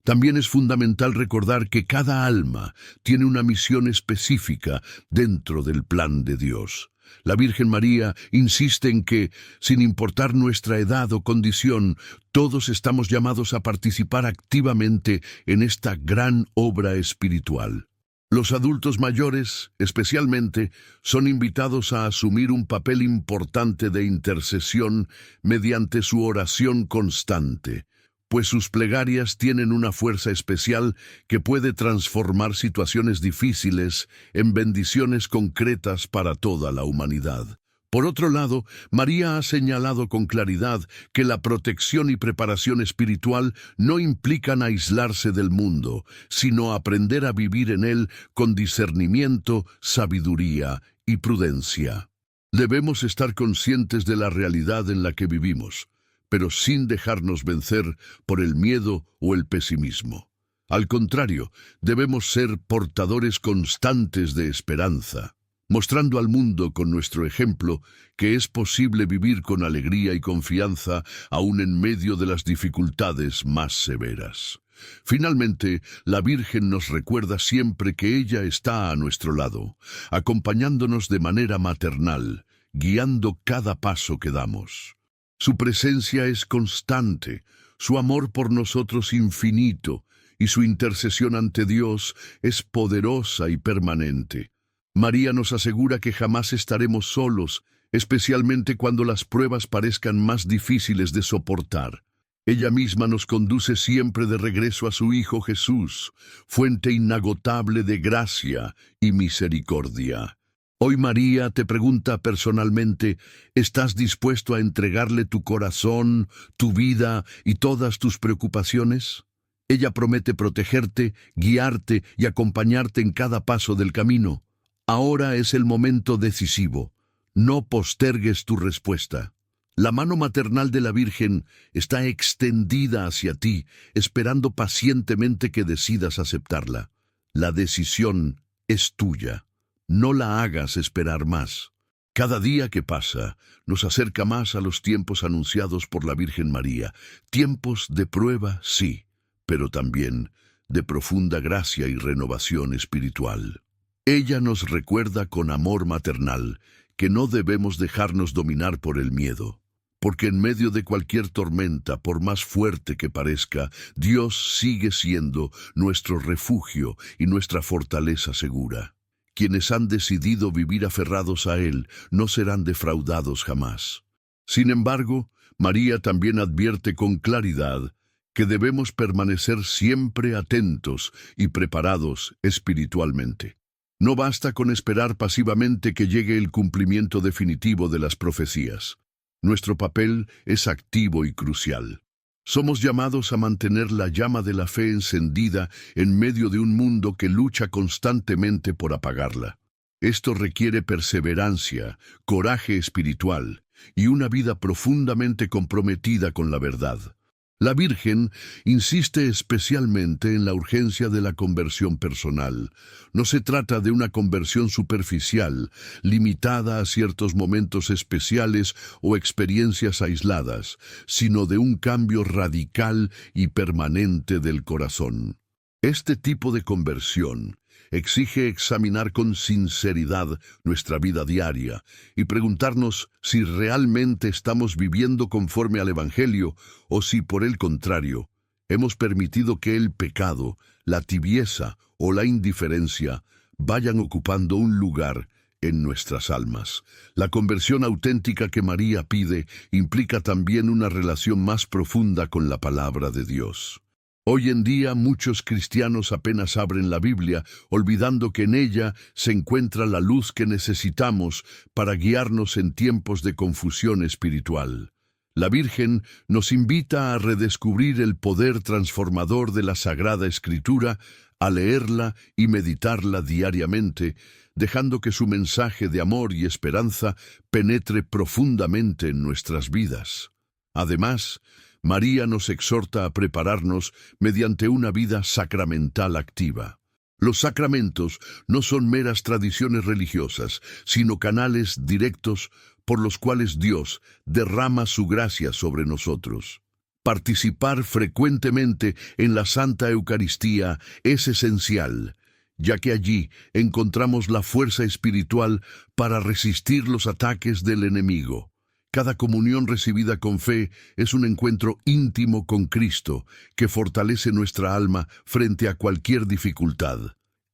Speaker 1: También es fundamental recordar que cada alma tiene una misión específica dentro del plan de Dios. La Virgen María insiste en que, sin importar nuestra edad o condición, todos estamos llamados a participar activamente en esta gran obra espiritual. Los adultos mayores, especialmente, son invitados a asumir un papel importante de intercesión mediante su oración constante, pues sus plegarias tienen una fuerza especial que puede transformar situaciones difíciles en bendiciones concretas para toda la humanidad. Por otro lado, María ha señalado con claridad que la protección y preparación espiritual no implican aislarse del mundo, sino aprender a vivir en él con discernimiento, sabiduría y prudencia. Debemos estar conscientes de la realidad en la que vivimos, pero sin dejarnos vencer por el miedo o el pesimismo. Al contrario, debemos ser portadores constantes de esperanza, mostrando al mundo con nuestro ejemplo que es posible vivir con alegría y confianza aún en medio de las dificultades más severas. Finalmente, la Virgen nos recuerda siempre que ella está a nuestro lado, acompañándonos de manera maternal, guiando cada paso que damos. Su presencia es constante, su amor por nosotros infinito, y su intercesión ante Dios es poderosa y permanente. María nos asegura que jamás estaremos solos, especialmente cuando las pruebas parezcan más difíciles de soportar. Ella misma nos conduce siempre de regreso a su Hijo Jesús, fuente inagotable de gracia y misericordia. Hoy María te pregunta personalmente, ¿estás dispuesto a entregarle tu corazón, tu vida y todas tus preocupaciones? Ella promete protegerte, guiarte y acompañarte en cada paso del camino. Ahora es el momento decisivo. No postergues tu respuesta. La mano maternal de la Virgen está extendida hacia ti, esperando pacientemente que decidas aceptarla. La decisión es tuya. No la hagas esperar más. Cada día que pasa nos acerca más a los tiempos anunciados por la Virgen María. Tiempos de prueba, sí, pero también de profunda gracia y renovación espiritual. Ella nos recuerda con amor maternal que no debemos dejarnos dominar por el miedo. porque en medio de cualquier tormenta, por más fuerte que parezca, Dios sigue siendo nuestro refugio y nuestra fortaleza segura. Quienes han decidido vivir aferrados a Él no serán defraudados jamás. Sin embargo, María también advierte con claridad que debemos permanecer siempre atentos y preparados espiritualmente. No basta con esperar pasivamente que llegue el cumplimiento definitivo de las profecías. Nuestro papel es activo y crucial. Somos llamados a mantener la llama de la fe encendida en medio de un mundo que lucha constantemente por apagarla. Esto requiere perseverancia, coraje espiritual y una vida profundamente comprometida con la verdad. La Virgen insiste especialmente en la urgencia de la conversión personal. No se trata de una conversión superficial, limitada a ciertos momentos especiales o experiencias aisladas, sino de un cambio radical y permanente del corazón. Este tipo de conversión exige examinar con sinceridad nuestra vida diaria y preguntarnos si realmente estamos viviendo conforme al Evangelio o si, por el contrario, hemos permitido que el pecado, la tibieza o la indiferencia vayan ocupando un lugar en nuestras almas. La conversión auténtica que María pide implica también una relación más profunda con la palabra de Dios. Hoy en día muchos cristianos apenas abren la Biblia, olvidando que en ella se encuentra la luz que necesitamos para guiarnos en tiempos de confusión espiritual. La Virgen nos invita a redescubrir el poder transformador de la Sagrada Escritura, a leerla y meditarla diariamente, dejando que su mensaje de amor y esperanza penetre profundamente en nuestras vidas. Además, María nos exhorta a prepararnos mediante una vida sacramental activa. Los sacramentos no son meras tradiciones religiosas, sino canales directos por los cuales Dios derrama su gracia sobre nosotros. Participar frecuentemente en la Santa Eucaristía es esencial, ya que allí encontramos la fuerza espiritual para resistir los ataques del enemigo. Cada comunión recibida con fe es un encuentro íntimo con Cristo que fortalece nuestra alma frente a cualquier dificultad.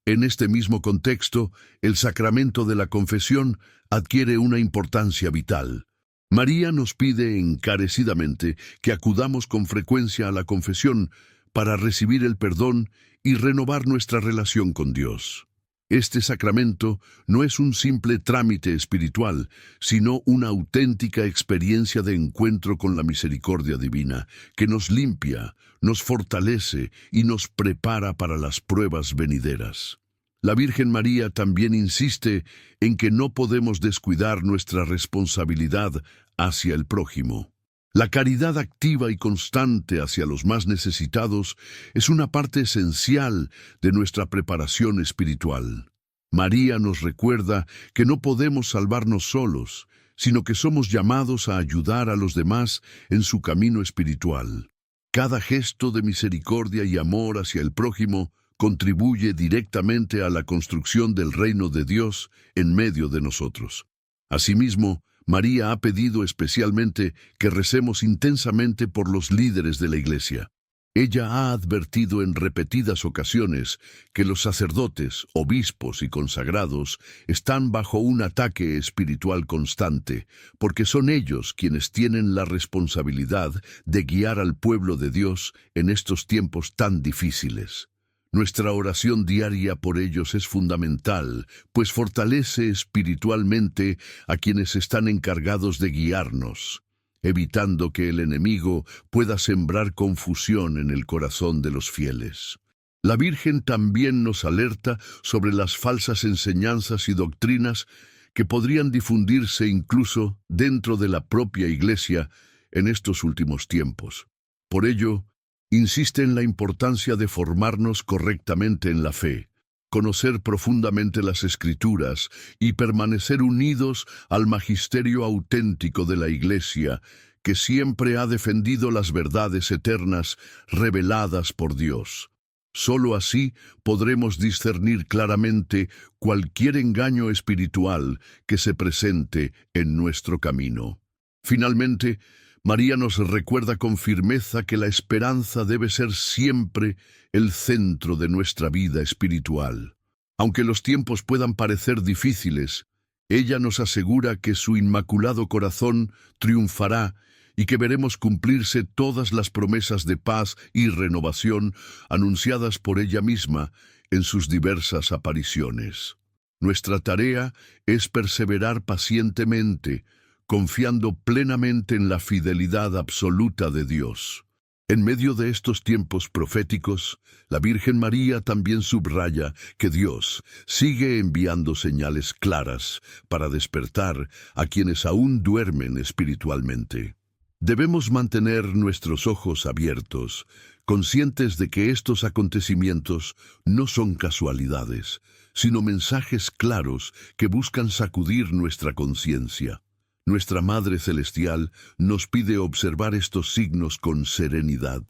Speaker 1: En este mismo contexto, el sacramento de la confesión adquiere una importancia vital. María nos pide encarecidamente que acudamos con frecuencia a la confesión para recibir el perdón y renovar nuestra relación con Dios. Este sacramento no es un simple trámite espiritual, sino una auténtica experiencia de encuentro con la misericordia divina, que nos limpia, nos fortalece y nos prepara para las pruebas venideras. La Virgen María también insiste en que no podemos descuidar nuestra responsabilidad hacia el prójimo. La caridad activa y constante hacia los más necesitados es una parte esencial de nuestra preparación espiritual. María nos recuerda que no podemos salvarnos solos, sino que somos llamados a ayudar a los demás en su camino espiritual. Cada gesto de misericordia y amor hacia el prójimo contribuye directamente a la construcción del reino de Dios en medio de nosotros. Asimismo, María ha pedido especialmente que recemos intensamente por los líderes de la Iglesia. Ella ha advertido en repetidas ocasiones que los sacerdotes, obispos y consagrados están bajo un ataque espiritual constante, porque son ellos quienes tienen la responsabilidad de guiar al pueblo de Dios en estos tiempos tan difíciles. Nuestra oración diaria por ellos es fundamental, pues fortalece espiritualmente a quienes están encargados de guiarnos, evitando que el enemigo pueda sembrar confusión en el corazón de los fieles. La Virgen también nos alerta sobre las falsas enseñanzas y doctrinas que podrían difundirse incluso dentro de la propia Iglesia en estos últimos tiempos. Por ello, insiste en la importancia de formarnos correctamente en la fe, conocer profundamente las Escrituras y permanecer unidos al magisterio auténtico de la Iglesia, que siempre ha defendido las verdades eternas reveladas por Dios. Solo así podremos discernir claramente cualquier engaño espiritual que se presente en nuestro camino. Finalmente, María nos recuerda con firmeza que la esperanza debe ser siempre el centro de nuestra vida espiritual. Aunque los tiempos puedan parecer difíciles, ella nos asegura que su inmaculado corazón triunfará y que veremos cumplirse todas las promesas de paz y renovación anunciadas por ella misma en sus diversas apariciones. Nuestra tarea es perseverar pacientemente, confiando plenamente en la fidelidad absoluta de Dios. En medio de estos tiempos proféticos, la Virgen María también subraya que Dios sigue enviando señales claras para despertar a quienes aún duermen espiritualmente. Debemos mantener nuestros ojos abiertos, conscientes de que estos acontecimientos no son casualidades, sino mensajes claros que buscan sacudir nuestra conciencia. Nuestra Madre Celestial nos pide observar estos signos con serenidad,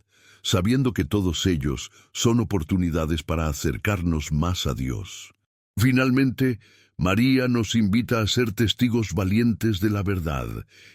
Speaker 1: sabiendo que todos ellos son oportunidades para acercarnos más a Dios. Finalmente, María nos invita a ser testigos valientes de la verdad,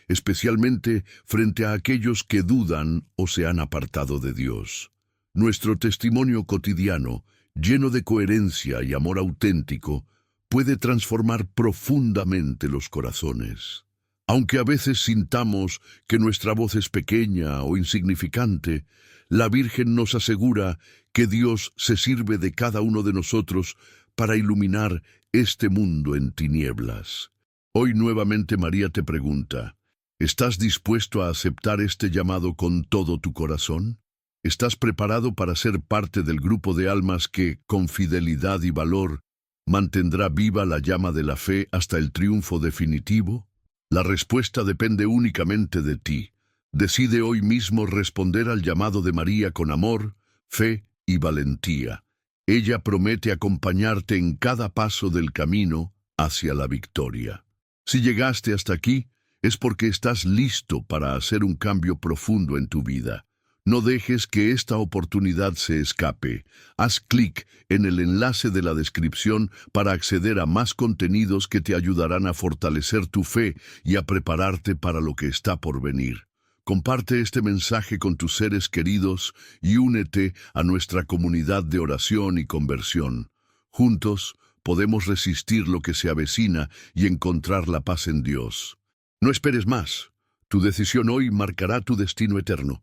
Speaker 1: especialmente frente a aquellos que dudan o se han apartado de Dios. Nuestro testimonio cotidiano, lleno de coherencia y amor auténtico, puede transformar profundamente los corazones. Aunque a veces sintamos que nuestra voz es pequeña o insignificante, la Virgen nos asegura que Dios se sirve de cada uno de nosotros para iluminar este mundo en tinieblas. Hoy nuevamente María te pregunta, ¿estás dispuesto a aceptar este llamado con todo tu corazón? ¿Estás preparado para ser parte del grupo de almas que, con fidelidad y valor, mantendrá viva la llama de la fe hasta el triunfo definitivo? La respuesta depende únicamente de ti. Decide hoy mismo responder al llamado de María con amor, fe y valentía. Ella promete acompañarte en cada paso del camino hacia la victoria. Si llegaste hasta aquí, es porque estás listo para hacer un cambio profundo en tu vida. No dejes que esta oportunidad se escape. Haz clic en el enlace de la descripción para acceder a más contenidos que te ayudarán a fortalecer tu fe y a prepararte para lo que está por venir. Comparte este mensaje con tus seres queridos y únete a nuestra comunidad de oración y conversión. Juntos podemos resistir lo que se avecina y encontrar la paz en Dios. No esperes más. Tu decisión hoy marcará tu destino eterno.